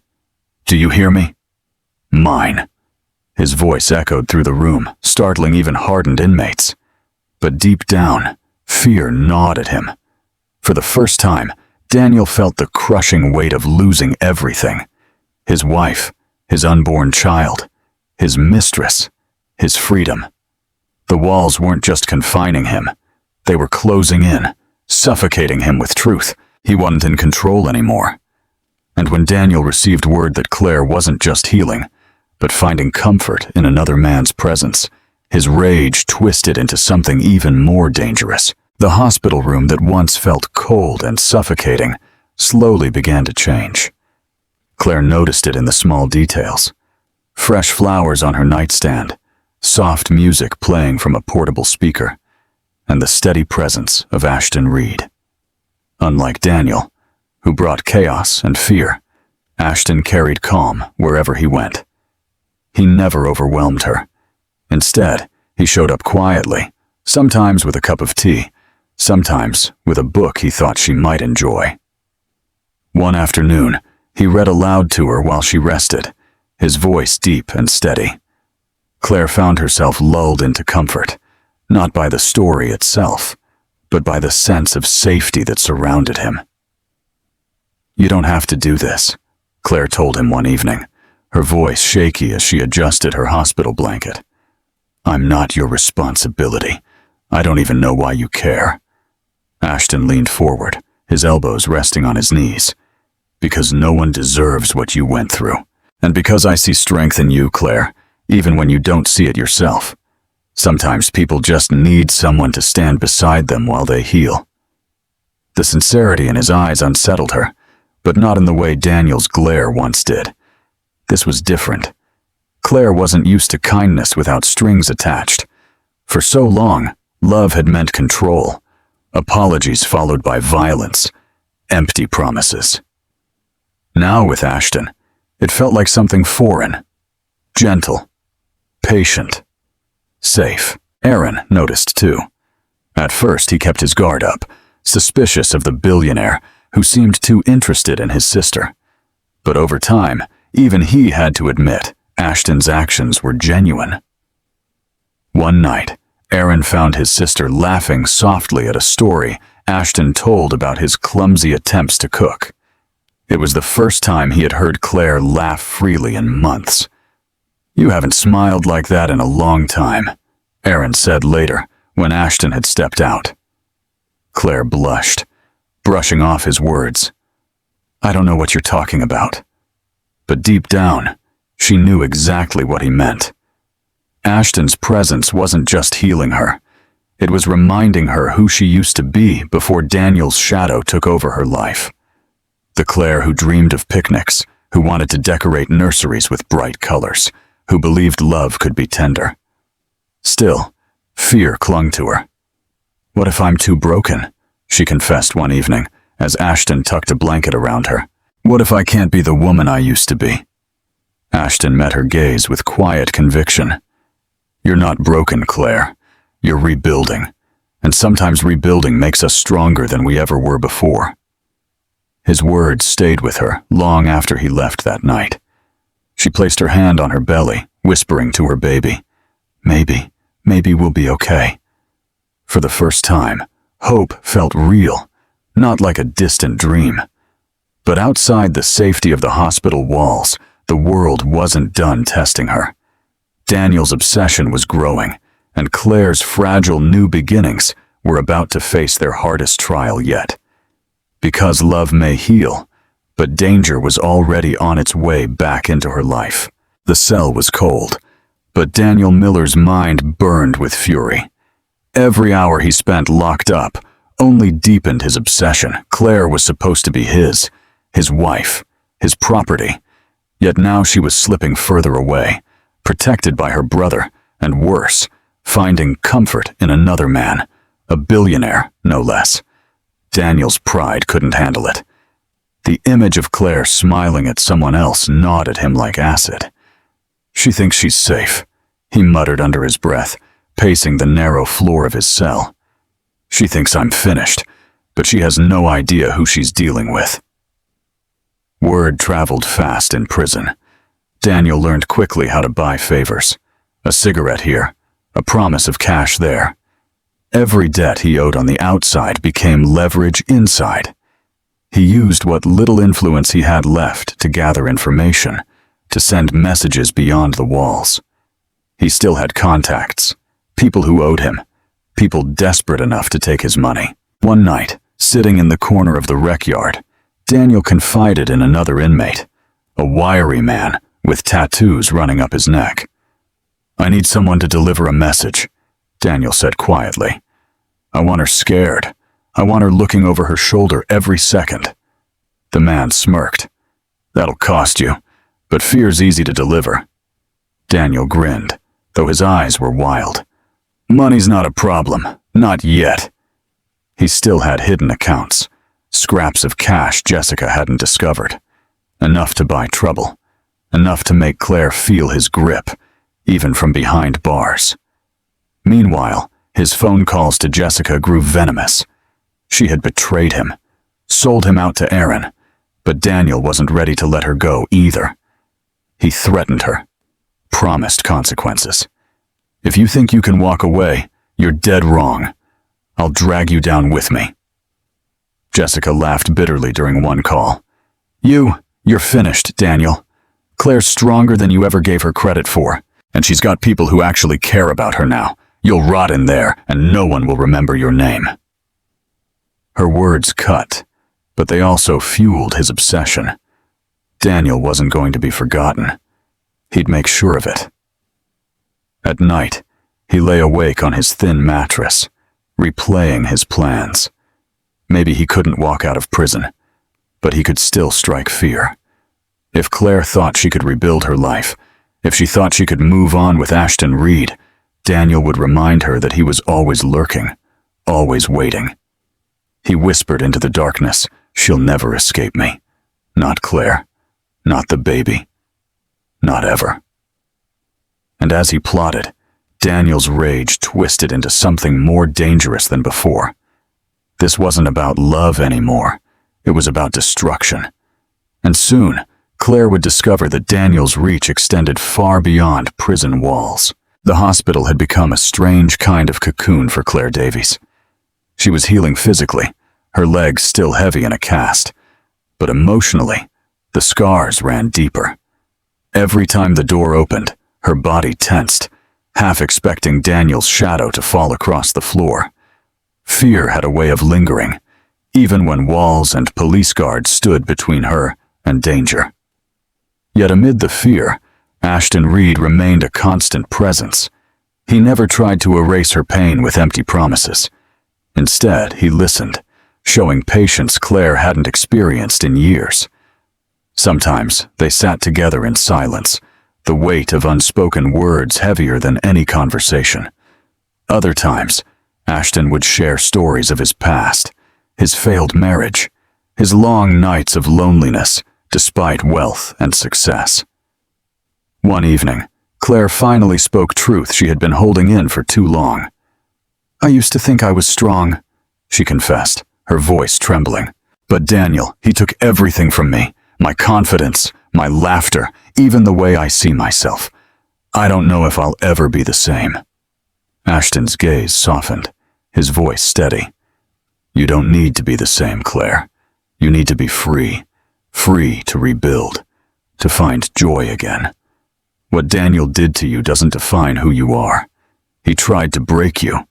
Do you hear me? Mine." His voice echoed through the room, startling even hardened inmates. But deep down, fear gnawed at him. For the first time, Daniel felt the crushing weight of losing everything. His wife, his unborn child, his mistress, his freedom. The walls weren't just confining him. They were closing in, suffocating him with truth. He wasn't in control anymore. And when Daniel received word that Claire wasn't just healing, but finding comfort in another man's presence, his rage twisted into something even more dangerous. The hospital room that once felt cold and suffocating slowly began to change. Claire noticed it in the small details. Fresh flowers on her nightstand, soft music playing from a portable speaker, and the steady presence of Ashton Reed. Unlike Daniel, who brought chaos and fear, Ashton carried calm wherever he went. He never overwhelmed her. Instead, he showed up quietly, sometimes with a cup of tea, sometimes with a book he thought she might enjoy. One afternoon, he read aloud to her while she rested, his voice deep and steady. Claire found herself lulled into comfort, not by the story itself, but by the sense of safety that surrounded him. "You don't have to do this," Claire told him one evening, her voice shaky as she adjusted her hospital blanket. "I'm not your responsibility. I don't even know why you care." Ashton leaned forward, his elbows resting on his knees. "Because no one deserves what you went through. And because I see strength in you, Claire, even when you don't see it yourself. Sometimes people just need someone to stand beside them while they heal." The sincerity in his eyes unsettled her, but not in the way Daniel's glare once did. This was different. Claire wasn't used to kindness without strings attached. For so long, love had meant control, apologies followed by violence, empty promises. Now with Ashton, it felt like something foreign, gentle, patient, safe. Aaron noticed too. At first he kept his guard up, suspicious of the billionaire who seemed too interested in his sister. But over time, even he had to admit Ashton's actions were genuine. One night, Aaron found his sister laughing softly at a story Ashton told about his clumsy attempts to cook. It was the first time he had heard Claire laugh freely in months. "You haven't smiled like that in a long time," Aaron said later when Ashton had stepped out. Claire blushed, brushing off his words. "I don't know what you're talking about." But deep down, she knew exactly what he meant. Ashton's presence wasn't just healing her. It was reminding her who she used to be before Daniel's shadow took over her life. The Claire who dreamed of picnics, who wanted to decorate nurseries with bright colors, who believed love could be tender. Still, fear clung to her. "What if I'm too broken?" she confessed one evening as Ashton tucked a blanket around her. "What if I can't be the woman I used to be?" Ashton met her gaze with quiet conviction. "You're not broken, Claire. You're rebuilding. And sometimes rebuilding makes us stronger than we ever were before." His words stayed with her long after he left that night. She placed her hand on her belly, whispering to her baby, Maybe we'll be okay." For the first time, hope felt real, not like a distant dream. But outside the safety of the hospital walls, the world wasn't done testing her. Daniel's obsession was growing, and Claire's fragile new beginnings were about to face their hardest trial yet. Because love may heal, but danger was already on its way back into her life. The cell was cold, but Daniel Miller's mind burned with fury. Every hour he spent locked up only deepened his obsession. Claire was supposed to be his wife, his property. Yet now she was slipping further away, protected by her brother, and worse, finding comfort in another man, a billionaire, no less. Daniel's pride couldn't handle it. The image of Claire smiling at someone else gnawed at him like acid. "She thinks she's safe," he muttered under his breath, pacing the narrow floor of his cell. "She thinks I'm finished, but she has no idea who she's dealing with." Word traveled fast in prison. Daniel learned quickly how to buy favors. A cigarette here, a promise of cash there. Every debt he owed on the outside became leverage inside. He used what little influence he had left to gather information, to send messages beyond the walls. He still had contacts, people who owed him, people desperate enough to take his money. One night, sitting in the corner of the rec yard, Daniel confided in another inmate, a wiry man with tattoos running up his neck. "I need someone to deliver a message," Daniel said quietly. "I want her scared. I want her looking over her shoulder every second." The man smirked. "That'll cost you, but fear's easy to deliver." Daniel grinned, though his eyes were wild. "Money's not a problem, not yet." He still had hidden accounts, scraps of cash Jessica hadn't discovered. Enough to buy trouble, enough to make Claire feel his grip, even from behind bars. Meanwhile, his phone calls to Jessica grew venomous. She had betrayed him, sold him out to Aaron, but Daniel wasn't ready to let her go either. He threatened her, promised consequences. "If you think you can walk away, you're dead wrong. I'll drag you down with me." Jessica laughed bitterly during one call. You're finished, Daniel. Claire's stronger than you ever gave her credit for, and she's got people who actually care about her now. You'll rot in there, and no one will remember your name." Her words cut, but they also fueled his obsession. Daniel wasn't going to be forgotten. He'd make sure of it. At night, he lay awake on his thin mattress, replaying his plans. Maybe he couldn't walk out of prison, but he could still strike fear. If Claire thought she could rebuild her life, if she thought she could move on with Ashton Reed, Daniel would remind her that he was always lurking, always waiting. He whispered into the darkness, "She'll never escape me. Not Claire. Not the baby. Not ever." And as he plotted, Daniel's rage twisted into something more dangerous than before. This wasn't about love anymore. It was about destruction. And soon, Claire would discover that Daniel's reach extended far beyond prison walls. The hospital had become a strange kind of cocoon for Claire Davies. She was healing physically, her legs still heavy in a cast. But emotionally, the scars ran deeper. Every time the door opened, her body tensed, half expecting Daniel's shadow to fall across the floor. Fear had a way of lingering, even when walls and police guards stood between her and danger. Yet amid the fear, Ashton Reed remained a constant presence. He never tried to erase her pain with empty promises. Instead, he listened, showing patience Claire hadn't experienced in years. Sometimes they sat together in silence, the weight of unspoken words heavier than any conversation. Other times, Ashton would share stories of his past, his failed marriage, his long nights of loneliness despite wealth and success. One evening, Claire finally spoke truth she had been holding in for too long. "I used to think I was strong," she confessed, her voice trembling. "But Daniel, he took everything from me, my confidence, my laughter, even the way I see myself. I don't know if I'll ever be the same." Ashton's gaze softened, his voice steady. "You don't need to be the same, Claire. You need to be free, free to rebuild, to find joy again. What Daniel did to you doesn't define who you are. He tried to break you,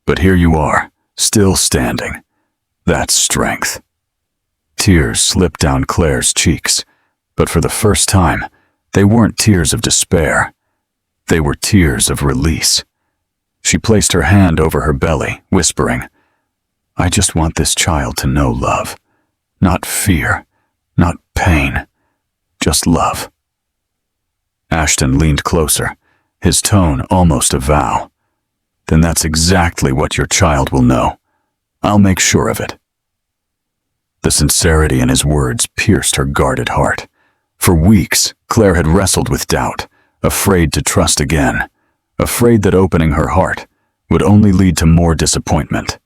but here you are, still standing. That's strength." Tears slipped down Claire's cheeks, but for the first time, they weren't tears of despair. They were tears of release. She placed her hand over her belly, whispering, "I just want this child to know love. Not fear, not pain, just love." Ashton leaned closer, his tone almost a vow. "Then that's exactly what your child will know. I'll make sure of it." The sincerity in his words pierced her guarded heart. For weeks, Claire had wrestled with doubt, afraid to trust again, afraid that opening her heart would only lead to more disappointment.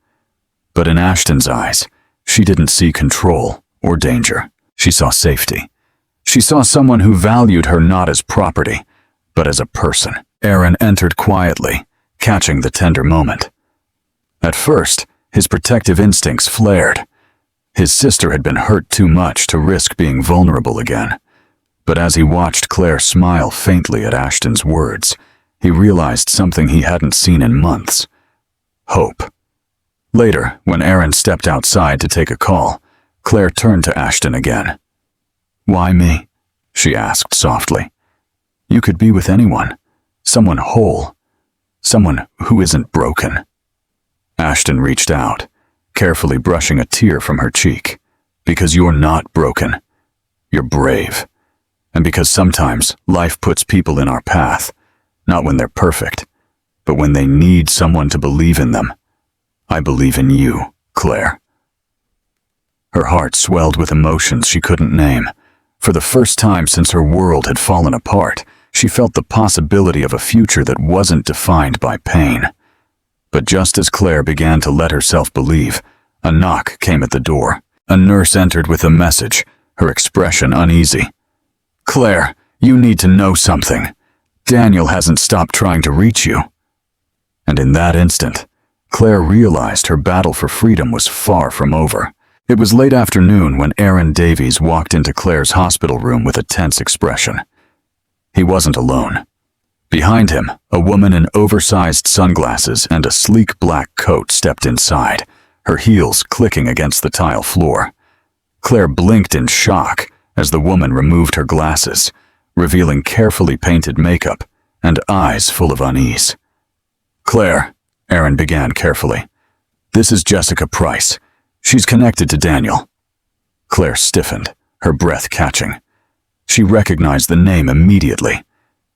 But in Ashton's eyes, she didn't see control or danger. She saw safety. She saw someone who valued her not as property, but as a person. Aaron entered quietly, catching the tender moment. At first, his protective instincts flared. His sister had been hurt too much to risk being vulnerable again. But as he watched Claire smile faintly at Ashton's words, he realized something he hadn't seen in months. Hope. Later, when Aaron stepped outside to take a call, Claire turned to Ashton again. "Why me?" she asked softly. You could be with anyone. Someone whole. Someone who isn't broken. Ashton reached out, carefully brushing a tear from her cheek. Because you're not broken. You're brave. And because sometimes life puts people in our path, not when they're perfect, but when they need someone to believe in them. I believe in you, Claire. Her heart swelled with emotions she couldn't name. For the first time since her world had fallen apart, she felt the possibility of a future that wasn't defined by pain. But just as Claire began to let herself believe, a knock came at the door. A nurse entered with a message, her expression uneasy. Claire, you need to know something. Daniel hasn't stopped trying to reach you. And in that instant, Claire realized her battle for freedom was far from over. It was late afternoon when Aaron Davies walked into Claire's hospital room with a tense expression. He wasn't alone. Behind him, a woman in oversized sunglasses and a sleek black coat stepped inside, her heels clicking against the tile floor. Claire blinked in shock as the woman removed her glasses, revealing carefully painted makeup and eyes full of unease. Claire, Aaron began carefully. This is Jessica Price. She's connected to Daniel. Claire stiffened, her breath catching. She recognized the name immediately.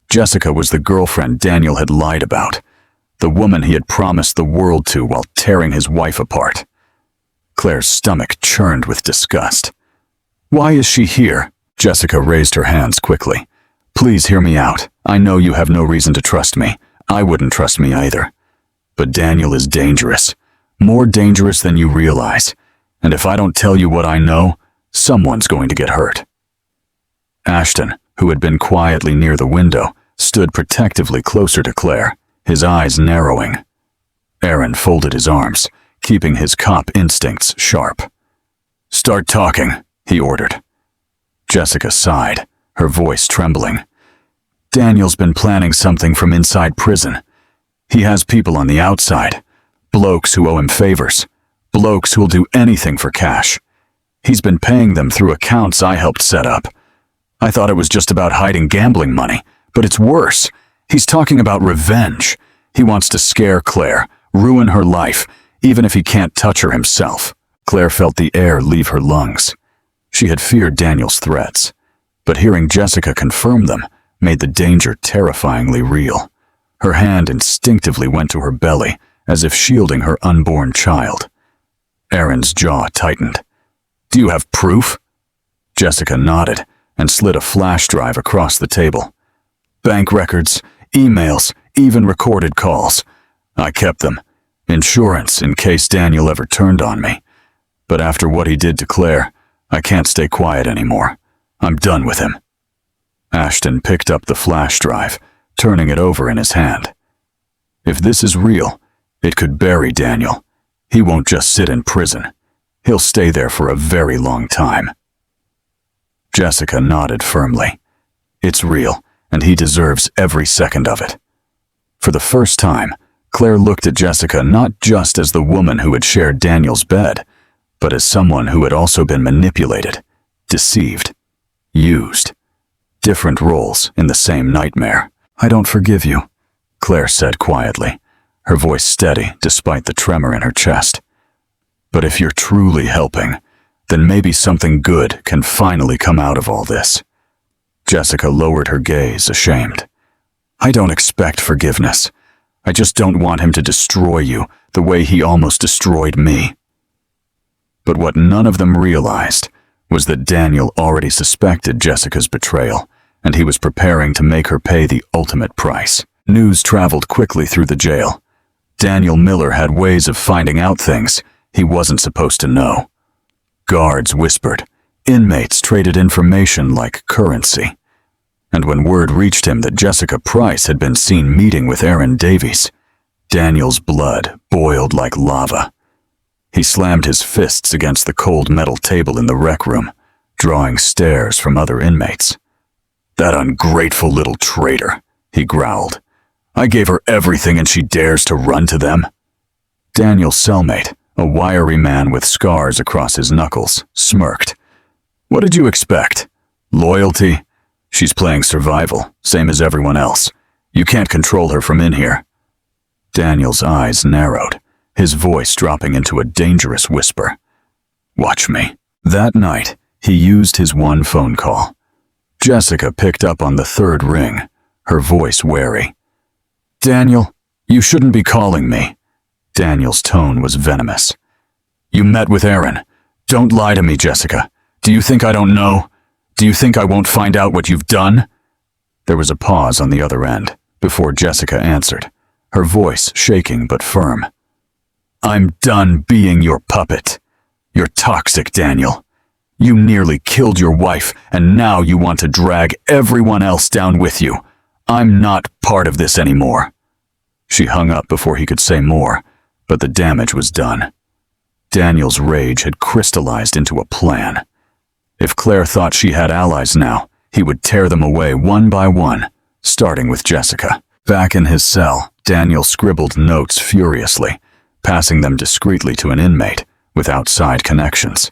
Jessica was the girlfriend Daniel had lied about, the woman he had promised the world to while tearing his wife apart. Claire's stomach churned with disgust. Why is she here? Jessica raised her hands quickly. Please hear me out. I know you have no reason to trust me. I wouldn't trust me either. But Daniel is dangerous. More dangerous than you realize. And if I don't tell you what I know, someone's going to get hurt. Ashton, who had been quietly near the window, stood protectively closer to Claire, his eyes narrowing. Aaron folded his arms, keeping his cop instincts sharp. Start talking, he ordered. Jessica sighed, her voice trembling. Daniel's been planning something from inside prison. He has people on the outside, blokes who owe him favors, blokes who'll do anything for cash. He's been paying them through accounts I helped set up. I thought it was just about hiding gambling money, but it's worse. He's talking about revenge. He wants to scare Claire, ruin her life, even if he can't touch her himself. Claire felt the air leave her lungs. She had feared Daniel's threats, but hearing Jessica confirm them made the danger terrifyingly real. Her hand instinctively went to her belly, as if shielding her unborn child. Aaron's jaw tightened. Do you have proof? Jessica nodded and slid a flash drive across the table. Bank records, emails, even recorded calls. I kept them. Insurance in case Daniel ever turned on me. But after what he did to Claire, I can't stay quiet anymore. I'm done with him. Ashton picked up the flash drive, turning it over in his hand. If this is real, it could bury Daniel. He won't just sit in prison. He'll stay there for a very long time. Jessica nodded firmly. It's real, and he deserves every second of it. For the first time, Claire looked at Jessica not just as the woman who had shared Daniel's bed, but as someone who had also been manipulated, deceived, used. Different roles in the same nightmare. I don't forgive you, Claire said quietly, her voice steady despite the tremor in her chest. But if you're truly helping, then maybe something good can finally come out of all this. Jessica lowered her gaze, ashamed. I don't expect forgiveness. I just don't want him to destroy you the way he almost destroyed me. But what none of them realized was that Daniel already suspected Jessica's betrayal, and he was preparing to make her pay the ultimate price. News traveled quickly through the jail. Daniel Miller had ways of finding out things he wasn't supposed to know. Guards whispered. Inmates traded information like currency. And when word reached him that Jessica Price had been seen meeting with Aaron Davies, Daniel's blood boiled like lava. He slammed his fists against the cold metal table in the rec room, drawing stares from other inmates. That ungrateful little traitor, he growled. I gave her everything and she dares to run to them. Daniel's cellmate, a wiry man with scars across his knuckles, smirked. What did you expect? Loyalty? She's playing survival, same as everyone else. You can't control her from in here." Daniel's eyes narrowed, his voice dropping into a dangerous whisper. "Watch me." That night, he used his one phone call. Jessica picked up on the third ring, her voice wary. "Daniel, you shouldn't be calling me." Daniel's tone was venomous. "You met with Aaron. Don't lie to me, Jessica. Do you think I don't know? Do you think I won't find out what you've done?" There was a pause on the other end before Jessica answered, her voice shaking but firm. "I'm done being your puppet. You're toxic, Daniel. You nearly killed your wife, and now you want to drag everyone else down with you. I'm not part of this anymore." She hung up before he could say more, but the damage was done. Daniel's rage had crystallized into a plan. If Claire thought she had allies now, he would tear them away one by one, starting with Jessica. Back in his cell, Daniel scribbled notes furiously, passing them discreetly to an inmate with outside connections.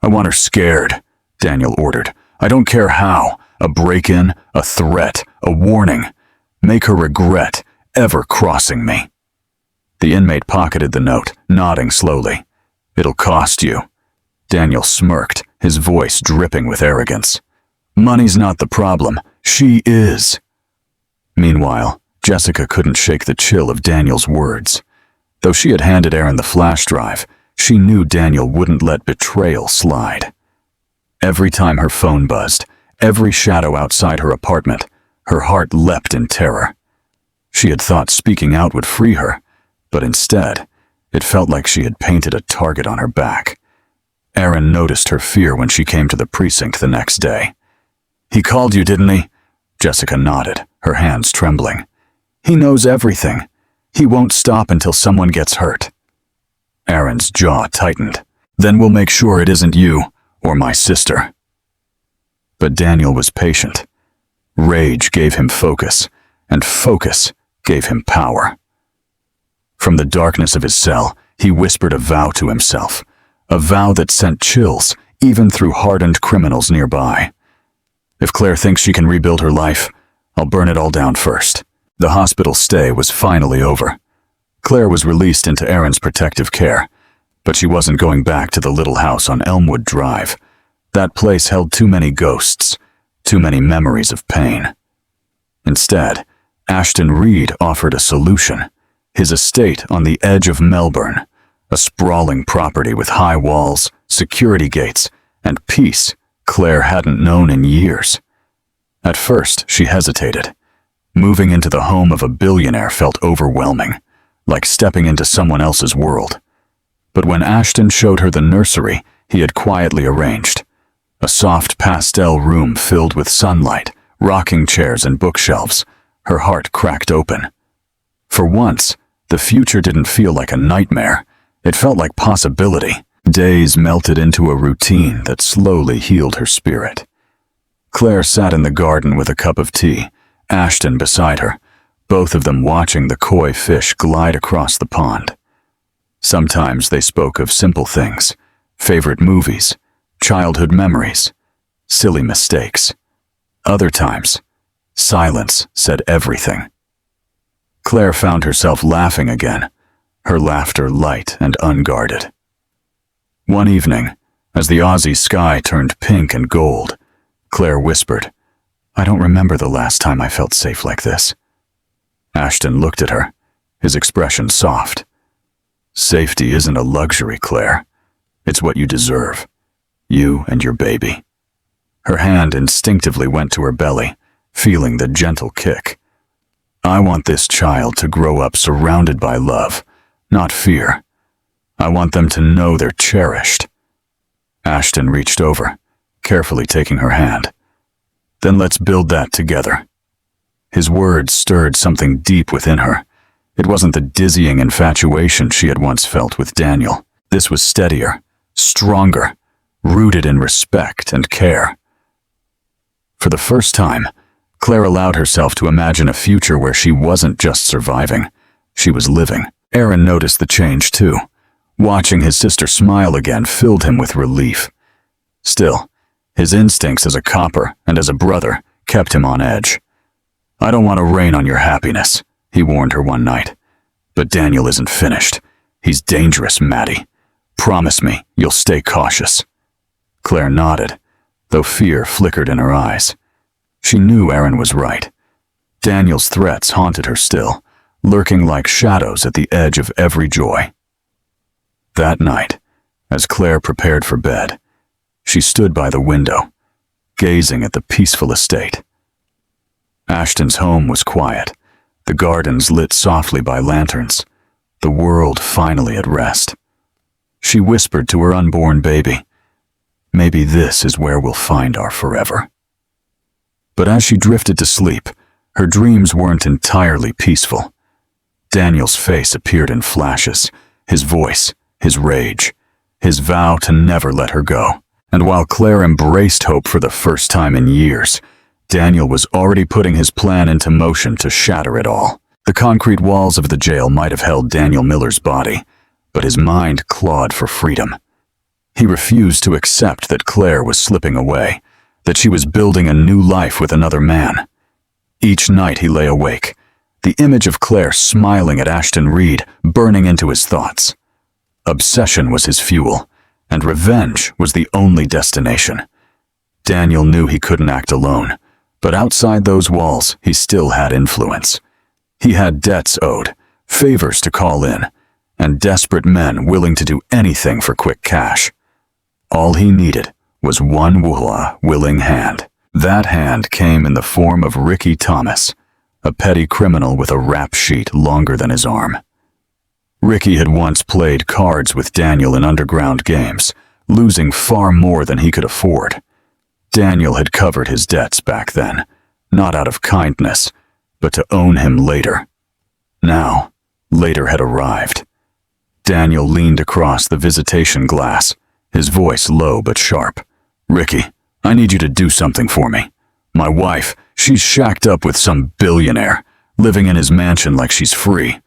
"I want her scared," Daniel ordered. "I don't care how. A break-in, a threat, a warning. Make her regret ever crossing me." The inmate pocketed the note, nodding slowly. "It'll cost you." Daniel smirked, his voice dripping with arrogance. "Money's not the problem. She is." Meanwhile, Jessica couldn't shake the chill of Daniel's words. Though she had handed Aaron the flash drive, she knew Daniel wouldn't let betrayal slide. Every time her phone buzzed, every shadow outside her apartment, her heart leapt in terror. She had thought speaking out would free her, but instead, it felt like she had painted a target on her back. Aaron noticed her fear when she came to the precinct the next day. "He called you, didn't he?" Jessica nodded, her hands trembling. "He knows everything. He won't stop until someone gets hurt." Aaron's jaw tightened. "Then we'll make sure it isn't you or my sister." But Daniel was patient. Rage gave him focus, and focus gave him power. From the darkness of his cell, he whispered a vow to himself, a vow that sent chills even through hardened criminals nearby. "If Claire thinks she can rebuild her life, I'll burn it all down first." The hospital stay was finally over. Claire was released into Aaron's protective care, but she wasn't going back to the little house on Elmwood Drive. That place held too many ghosts, too many memories of pain. Instead, Ashton Reed offered a solution. His estate on the edge of Melbourne, a sprawling property with high walls, security gates, and peace Claire hadn't known in years. At first, she hesitated. Moving into the home of a billionaire felt overwhelming, like stepping into someone else's world. But when Ashton showed her the nursery he had quietly arranged, a soft pastel room filled with sunlight, rocking chairs and bookshelves, her heart cracked open. For once, the future didn't feel like a nightmare. It felt like possibility. Days melted into a routine that slowly healed her spirit. Claire sat in the garden with a cup of tea, Ashton beside her, both of them watching the koi fish glide across the pond. Sometimes they spoke of simple things, favorite movies, childhood memories, silly mistakes. Other times, silence said everything. Claire found herself laughing again, her laughter light and unguarded. One evening, as the Aussie sky turned pink and gold, Claire whispered, "I don't remember the last time I felt safe like this." Ashton looked at her, his expression soft. "Safety isn't a luxury, Claire. It's what you deserve. You and your baby." Her hand instinctively went to her belly, feeling the gentle kick. "I want this child to grow up surrounded by love, not fear. I want them to know they're cherished." Ashton reached over, carefully taking her hand. "Then let's build that together." His words stirred something deep within her. It wasn't the dizzying infatuation she had once felt with Daniel. This was steadier, stronger, rooted in respect and care. For the first time, Claire allowed herself to imagine a future where she wasn't just surviving, she was living. Aaron noticed the change too. Watching his sister smile again filled him with relief. Still, His instincts as a copper and as a brother kept him on edge. "I don't want to rain on your happiness," he warned her one night. "But Daniel isn't finished. He's dangerous, Maddie. Promise me you'll stay cautious." Claire nodded, though fear flickered in her eyes. She knew Aaron was right. Daniel's threats haunted her still, lurking like shadows at the edge of every joy. That night, as Claire prepared for bed, she stood by the window, gazing at the peaceful estate. Ashton's home was quiet, the gardens lit softly by lanterns, the world finally at rest. She whispered to her unborn baby, "Maybe this is where we'll find our forever." But as she drifted to sleep, her dreams weren't entirely peaceful. Daniel's face appeared in flashes, his voice, his rage, his vow to never let her go. And while Claire embraced hope for the first time in years, Daniel was already putting his plan into motion to shatter it all. The concrete walls of the jail might have held Daniel Miller's body, but his mind clawed for freedom. He refused to accept that Claire was slipping away, that she was building a new life with another man. Each night he lay awake, the image of Claire smiling at Ashton Reed burning into his thoughts. Obsession was his fuel, and revenge was the only destination. Daniel knew he couldn't act alone, but outside those walls he still had influence. He had debts owed, favors to call in, and desperate men willing to do anything for quick cash. All he needed was one willing hand. That hand came in the form of Ricky Thomas, a petty criminal with a rap sheet longer than his arm. Ricky had once played cards with Daniel in underground games, losing far more than he could afford. Daniel had covered his debts back then, not out of kindness, but to own him later. Now, later had arrived. Daniel leaned across the visitation glass, his voice low but sharp. "Ricky, I need you to do something for me. My wife, she's shacked up with some billionaire, living in his mansion like she's free.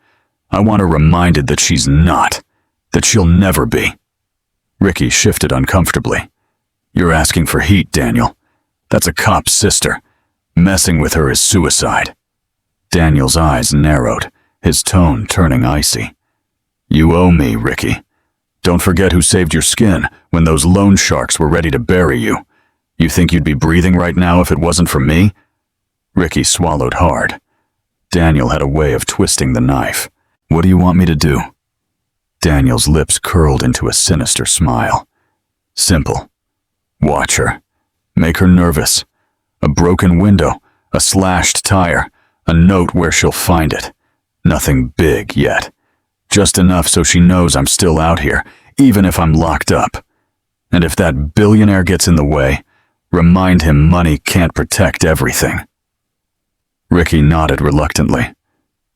I want her reminded that she's not, that she'll never be." Ricky shifted uncomfortably. "You're asking for heat, Daniel. That's a cop's sister. Messing with her is suicide." Daniel's eyes narrowed, his tone turning icy. "You owe me, Ricky. Don't forget who saved your skin when those loan sharks were ready to bury you. You think you'd be breathing right now if it wasn't for me?" Ricky swallowed hard. Daniel had a way of twisting the knife. "What do you want me to do?" Daniel's lips curled into a sinister smile. "Simple. Watch her. Make her nervous. A broken window, a slashed tire, a note where she'll find it. Nothing big yet. Just enough so she knows I'm still out here, even if I'm locked up. And if that billionaire gets in the way, remind him money can't protect everything." Ricky nodded reluctantly.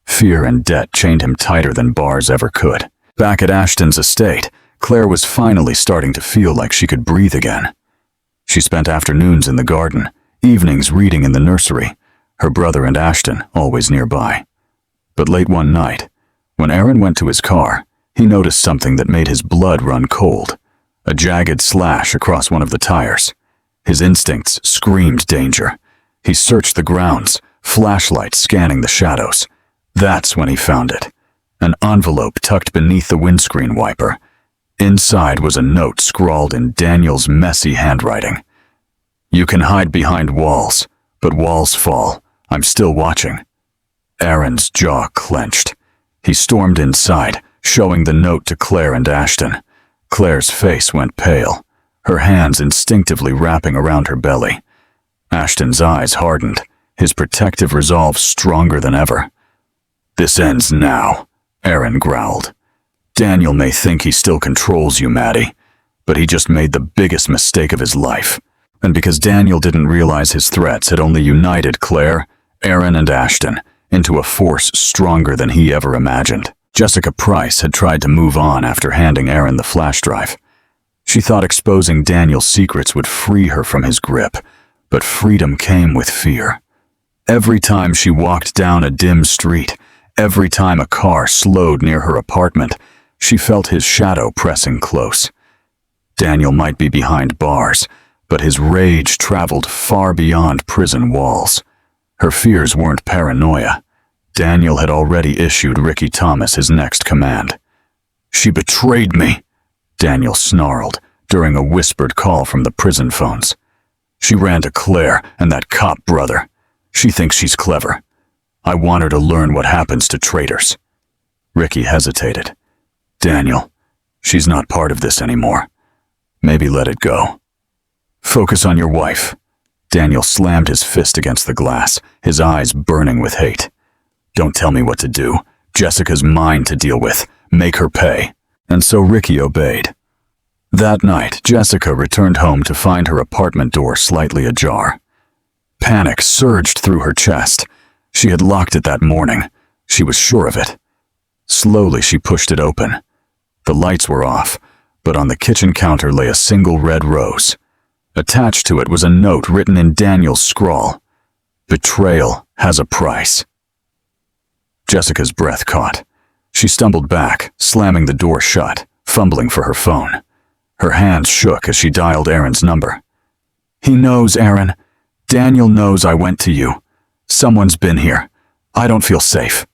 Fear and debt chained him tighter than bars ever could. Back at Ashton's estate, Claire was finally starting to feel like she could breathe again. She spent afternoons in the garden, evenings reading in the nursery, her brother and Ashton always nearby. But late one night, when Aaron went to his car, he noticed something that made his blood run cold, a jagged slash across one of the tires. His instincts screamed danger. He searched the grounds, flashlight scanning the shadows. That's when he found it, an envelope tucked beneath the windscreen wiper. Inside was a note scrawled in Daniel's messy handwriting. "You can hide behind walls, but walls fall. I'm still watching." Aaron's jaw clenched. He stormed inside, showing the note to Claire and Ashton. Claire's face went pale, her hands instinctively wrapping around her belly. Ashton's eyes hardened, his protective resolve stronger than ever. "This ends now," Aaron growled. "Daniel may think he still controls you, Maddie, but he just made the biggest mistake of his life." And because Daniel didn't realize his threats had only united Claire, Aaron, and Ashton into a force stronger than he ever imagined. Jessica Price had tried to move on after handing Aaron the flash drive. She thought exposing Daniel's secrets would free her from his grip, but freedom came with fear. Every time she walked down a dim street, every time a car slowed near her apartment, she felt his shadow pressing close. Daniel might be behind bars, but his rage traveled far beyond prison walls. Her fears weren't paranoia. Daniel had already issued Ricky Thomas his next command. "She betrayed me," Daniel snarled during a whispered call from the prison phones. "She ran to Claire and that cop brother. She thinks she's clever. I want her to learn what happens to traitors." Ricky hesitated. "Daniel, she's not part of this anymore. Maybe let it go. Focus on your wife." Daniel slammed his fist against the glass, his eyes burning with hate. "Don't tell me what to do. Jessica's mine to deal with. Make her pay." And so Ricky obeyed. That night, Jessica returned home to find her apartment door slightly ajar. Panic surged through her chest. She had locked it that morning. She was sure of it. Slowly, she pushed it open. The lights were off, but on the kitchen counter lay a single red rose. Attached to it was a note written in Daniel's scrawl. "Betrayal has a price." Jessica's breath caught. She stumbled back, slamming the door shut, fumbling for her phone. Her hands shook as she dialed Aaron's number. "He knows, Aaron. Daniel knows I went to you. Someone's been here. I don't feel safe."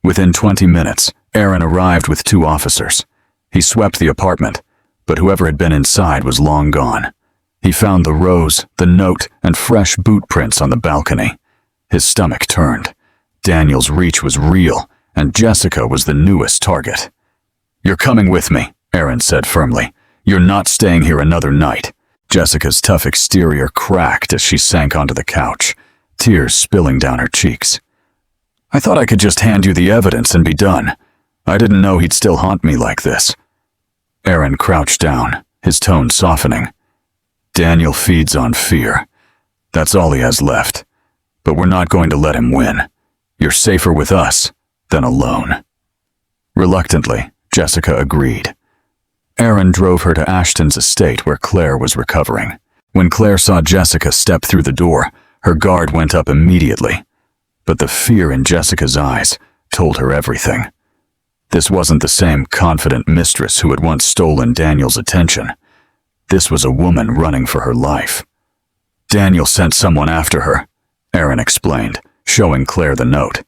Within 20 minutes, Aaron arrived with 2 officers. He swept the apartment, but whoever had been inside was long gone. He found the rose, the note, and fresh boot prints on the balcony. His stomach turned. Daniel's reach was real, and Jessica was the newest target. "You're coming with me," Aaron said firmly. "You're not staying here another night." Jessica's tough exterior cracked as she sank onto the couch, tears spilling down her cheeks. "I thought I could just hand you the evidence and be done. I didn't know he'd still haunt me like this." Aaron crouched down, his tone softening. "Daniel feeds on fear. That's all he has left. But we're not going to let him win. You're safer with us than alone." Reluctantly, Jessica agreed. Aaron drove her to Ashton's estate where Claire was recovering. When Claire saw Jessica step through the door, her guard went up immediately. But the fear in Jessica's eyes told her everything. This wasn't the same confident mistress who had once stolen Daniel's attention. This was a woman running for her life. "Daniel sent someone after her," Aaron explained, showing Claire the note.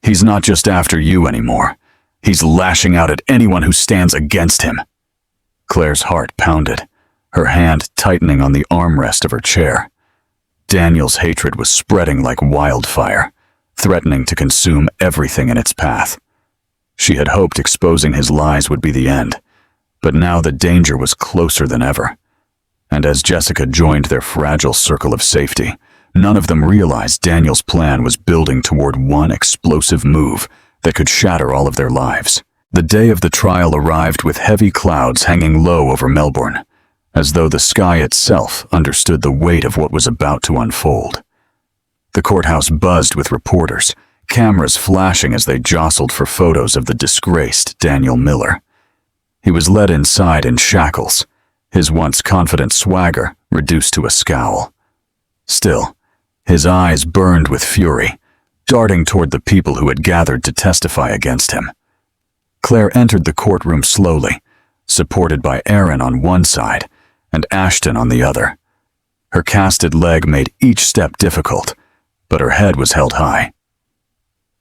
"He's not just after you anymore. He's lashing out at anyone who stands against him." Claire's heart pounded, her hand tightening on the armrest of her chair. Daniel's hatred was spreading like wildfire, threatening to consume everything in its path. She had hoped exposing his lies would be the end, but now the danger was closer than ever. And as Jessica joined their fragile circle of safety, none of them realized Daniel's plan was building toward one explosive move that could shatter all of their lives. The day of the trial arrived with heavy clouds hanging low over Melbourne, as though the sky itself understood the weight of what was about to unfold. The courthouse buzzed with reporters, cameras flashing as they jostled for photos of the disgraced Daniel Miller. He was led inside in shackles, his once confident swagger reduced to a scowl. Still, his eyes burned with fury, darting toward the people who had gathered to testify against him. Claire entered the courtroom slowly, supported by Aaron on one side and Ashton on the other. Her casted leg made each step difficult, but her head was held high.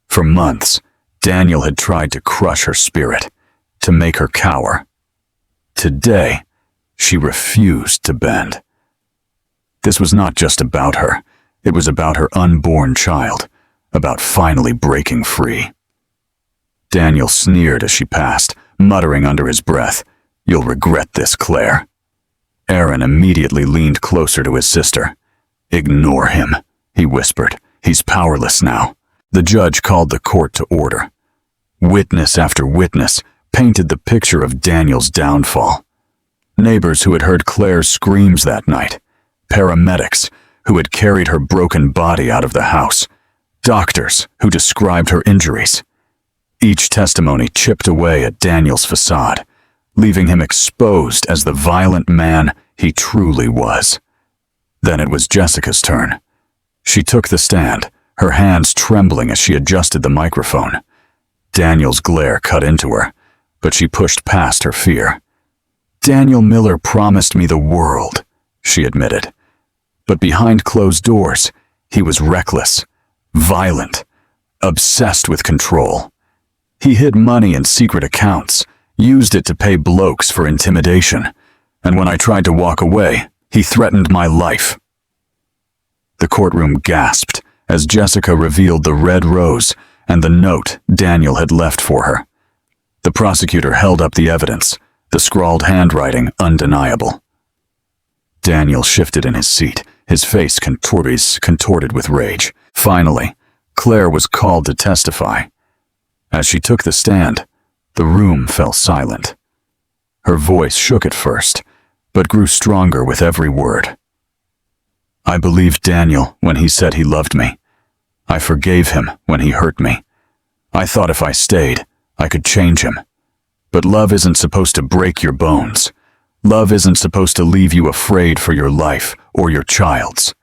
For months, Daniel had tried to crush her spirit, to make her cower. Today, she refused to bend. This was not just about her. It was about her unborn child, about finally breaking free. Daniel sneered as she passed, muttering under his breath, "You'll regret this, Claire." Aaron immediately leaned closer to his sister. "Ignore him," he whispered. "He's powerless now." The judge called the court to order. Witness after witness painted the picture of Daniel's downfall. Neighbors who had heard Claire's screams that night, paramedics who had carried her broken body out of the house, doctors who described her injuries. Each testimony chipped away at Daniel's facade, leaving him exposed as the violent man he truly was. Then it was Jessica's turn. She took the stand, her hands trembling as she adjusted the microphone. Daniel's glare cut into her, but she pushed past her fear. "Daniel Miller promised me the world," she admitted. But behind closed doors, he was reckless, violent, obsessed with control. He hid money in secret accounts, used it to pay blokes for intimidation, and when I tried to walk away, he threatened my life. The courtroom gasped as Jessica revealed the red rose and the note Daniel had left for her. The prosecutor held up the evidence, the scrawled handwriting undeniable. Daniel shifted in his seat, his face contorted with rage. Finally, Claire was called to testify. As she took the stand, the room fell silent. Her voice shook at first, but grew stronger with every word. I believed Daniel when he said he loved me. I forgave him when he hurt me. I thought if I stayed, I could change him. But love isn't supposed to break your bones. Love isn't supposed to leave you afraid for your life or your child's.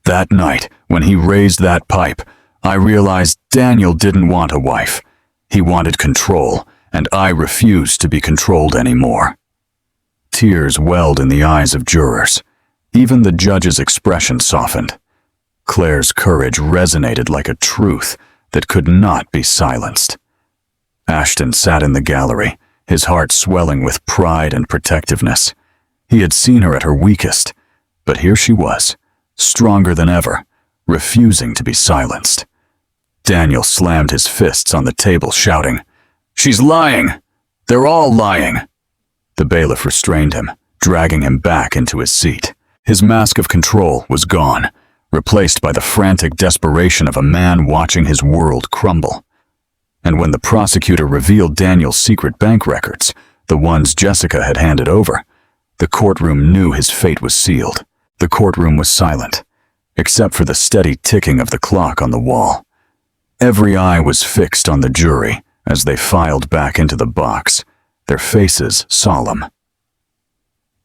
That night, when he raised that pipe, I realized Daniel didn't want a wife. He wanted control, and I refused to be controlled anymore. Tears welled in the eyes of jurors. Even the judge's expression softened. Claire's courage resonated like a truth that could not be silenced. Ashton sat in the gallery, his heart swelling with pride and protectiveness. He had seen her at her weakest, but here she was, stronger than ever, refusing to be silenced. Daniel slammed his fists on the table, shouting, "She's lying! They're all lying!" The bailiff restrained him, dragging him back into his seat. His mask of control was gone, replaced by the frantic desperation of a man watching his world crumble. And when the prosecutor revealed Daniel's secret bank records, the ones Jessica had handed over, the courtroom knew his fate was sealed. The courtroom was silent, except for the steady ticking of the clock on the wall. Every eye was fixed on the jury as they filed back into the box, their faces solemn.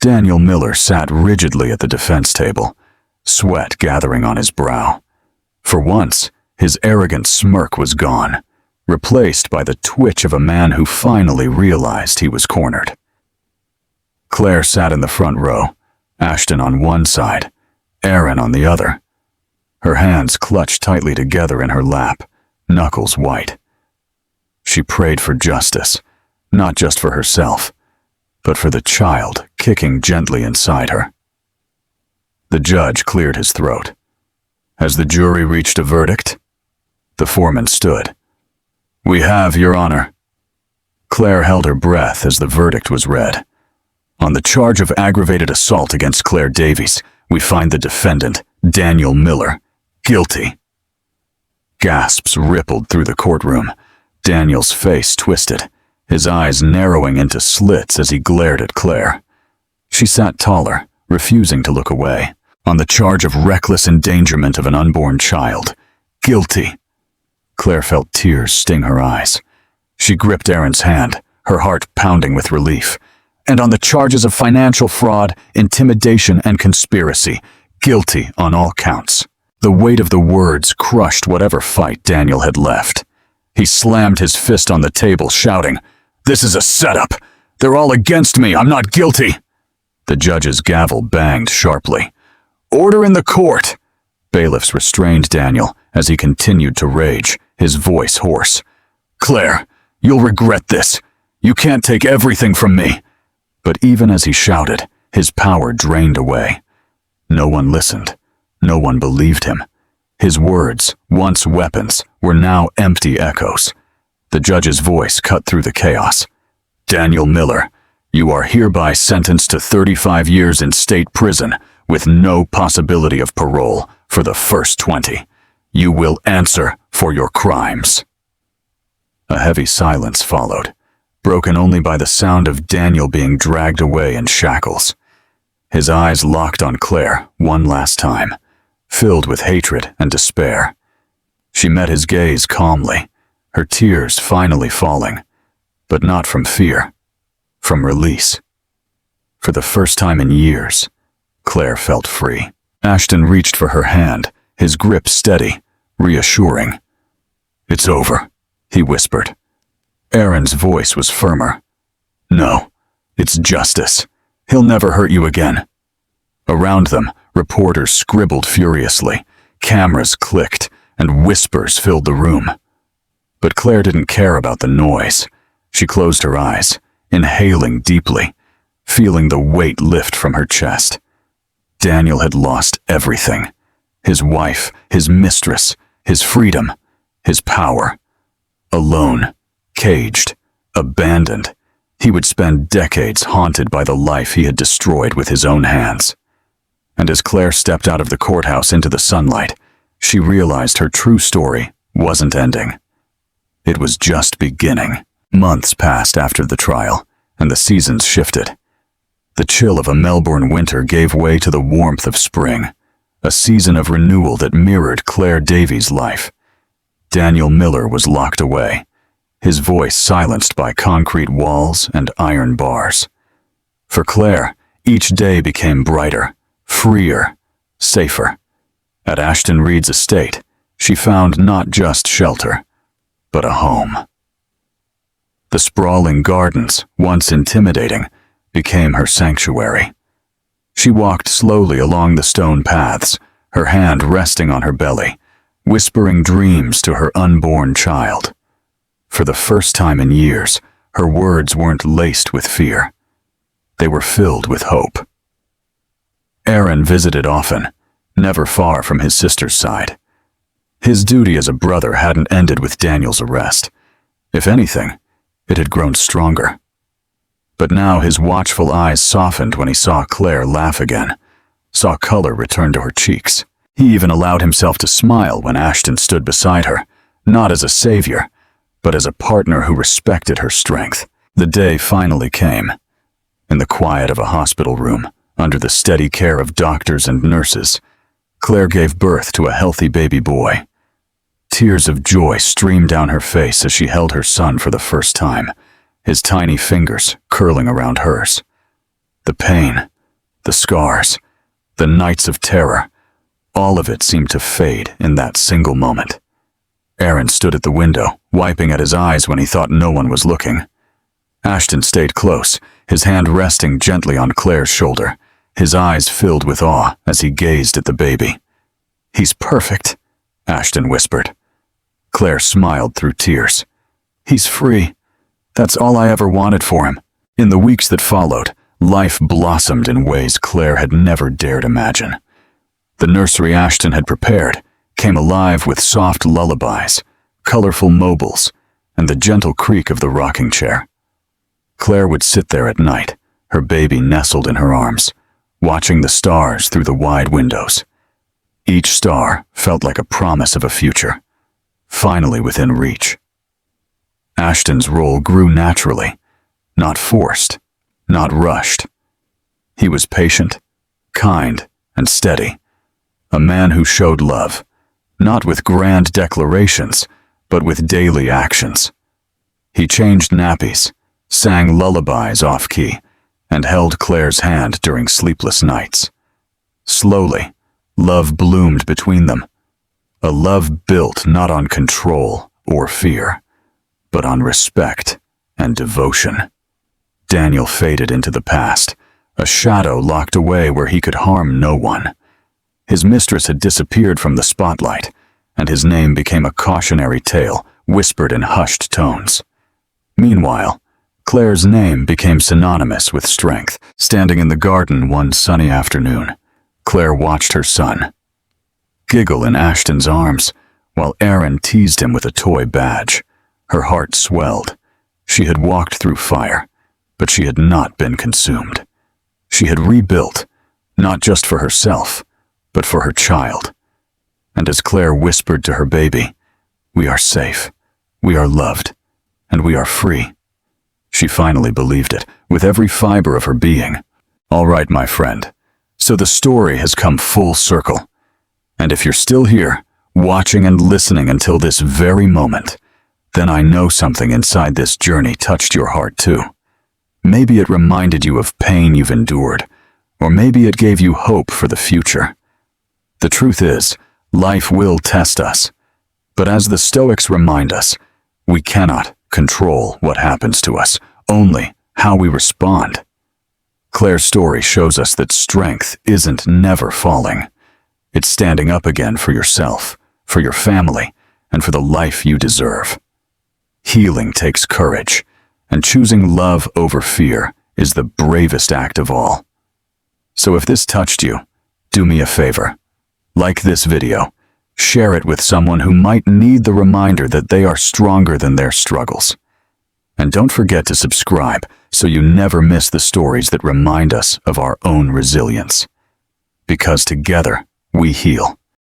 Daniel Miller sat rigidly at the defense table, sweat gathering on his brow. For once, his arrogant smirk was gone, replaced by the twitch of a man who finally realized he was cornered. Claire sat in the front row, Ashton on one side, Aaron on the other. Her hands clutched tightly together in her lap, knuckles white. She prayed for justice, not just for herself, but for the child kicking gently inside her. The judge cleared his throat. Has the jury reached a verdict? The foreman stood. We have, Your Honor. Claire held her breath as the verdict was read. On the charge of aggravated assault against Claire Davies, we find the defendant, Daniel Miller, guilty. Gasps rippled through the courtroom. Daniel's face twisted, his eyes narrowing into slits as he glared at Claire. She sat taller, refusing to look away. On the charge of reckless endangerment of an unborn child, guilty. Claire felt tears sting her eyes. She gripped Aaron's hand, her heart pounding with relief. And on the charges of financial fraud, intimidation, and conspiracy, guilty on all counts. The weight of the words crushed whatever fight Daniel had left. He slammed his fist on the table, shouting, "This is a setup! They're all against me! I'm not guilty!" The judge's gavel banged sharply. "Order in the court!" Bailiffs restrained Daniel as he continued to rage, his voice hoarse. "Claire, you'll regret this. You can't take everything from me." But even as he shouted, his power drained away. No one listened. No one believed him. His words, once weapons, were now empty echoes. The judge's voice cut through the chaos. "Daniel Miller, you are hereby sentenced to 35 years in state prison with no possibility of parole for the first 20. You will answer for your crimes." A heavy silence followed, broken only by the sound of Daniel being dragged away in shackles. His eyes locked on Claire one last time, filled with hatred and despair. She met his gaze calmly, her tears finally falling, but not from fear, from release. For the first time in years, Claire felt free. Ashton reached for her hand, his grip steady, reassuring. "It's over," he whispered. Aaron's voice was firmer. "No, it's justice. He'll never hurt you again." Around them, reporters scribbled furiously, cameras clicked, and whispers filled the room. But Claire didn't care about the noise. She closed her eyes, inhaling deeply, feeling the weight lift from her chest. Daniel had lost everything. His wife, his mistress, his freedom, his power. Alone, caged, abandoned, he would spend decades haunted by the life he had destroyed with his own hands. And as Claire stepped out of the courthouse into the sunlight, she realized her true story wasn't ending. It was just beginning. Months passed after the trial, and the seasons shifted. The chill of a Melbourne winter gave way to the warmth of spring, a season of renewal that mirrored Claire Davies' life. Daniel Miller was locked away, his voice silenced by concrete walls and iron bars. For Claire, each day became brighter, freer, safer. At Ashton Reed's estate, she found not just shelter, but a home. The sprawling gardens, once intimidating, became her sanctuary. She walked slowly along the stone paths, her hand resting on her belly, whispering dreams to her unborn child. For the first time in years, her words weren't laced with fear. They were filled with hope. Aaron visited often, never far from his sister's side. His duty as a brother hadn't ended with Daniel's arrest. If anything, it had grown stronger. But now his watchful eyes softened when he saw Claire laugh again, saw color return to her cheeks. He even allowed himself to smile when Ashton stood beside her, not as a savior, but as a partner who respected her strength. The day finally came. In the quiet of a hospital room, under the steady care of doctors and nurses, Claire gave birth to a healthy baby boy. Tears of joy streamed down her face as she held her son for the first time, his tiny fingers curling around hers. The pain, the scars, the nights of terror, all of it seemed to fade in that single moment. Aaron stood at the window, wiping at his eyes when he thought no one was looking. Ashton stayed close, his hand resting gently on Claire's shoulder, his eyes filled with awe as he gazed at the baby. "He's perfect," Ashton whispered. Claire smiled through tears. "He's free. That's all I ever wanted for him." In the weeks that followed, life blossomed in ways Claire had never dared imagine. The nursery Ashton had prepared came alive with soft lullabies, colorful mobiles, and the gentle creak of the rocking chair. Claire would sit there at night, her baby nestled in her arms, watching the stars through the wide windows. Each star felt like a promise of a future, finally within reach. Ashton's role grew naturally, not forced, not rushed. He was patient, kind, and steady, a man who showed love, not with grand declarations, but with daily actions. He changed nappies, sang lullabies off-key, and held Claire's hand during sleepless nights. Slowly, love bloomed between them, a love built not on control or fear, but on respect and devotion. Daniel faded into the past, a shadow locked away where he could harm no one. His mistress had disappeared from the spotlight, and his name became a cautionary tale whispered in hushed tones. Meanwhile, Claire's name became synonymous with strength. Standing in the garden one sunny afternoon, Claire watched her son giggle in Ashton's arms while Aaron teased him with a toy badge. Her heart swelled. She had walked through fire, but she had not been consumed. She had rebuilt, not just for herself, but for her child. And as Claire whispered to her baby, "We are safe, we are loved, and we are free," she finally believed it, with every fiber of her being. All right, my friend, so the story has come full circle. And if you're still here, watching and listening until this very moment, then I know something inside this journey touched your heart too. Maybe it reminded you of pain you've endured, or maybe it gave you hope for the future. The truth is, life will test us. But as the Stoics remind us, we cannot control what happens to us, only how we respond. Claire's story shows us that strength isn't never falling. It's standing up again for yourself, for your family, and for the life you deserve. Healing takes courage, and choosing love over fear is the bravest act of all. So if this touched you, do me a favor. Like this video, share it with someone who might need the reminder that they are stronger than their struggles. And don't forget to subscribe so you never miss the stories that remind us of our own resilience. Because together, we heal.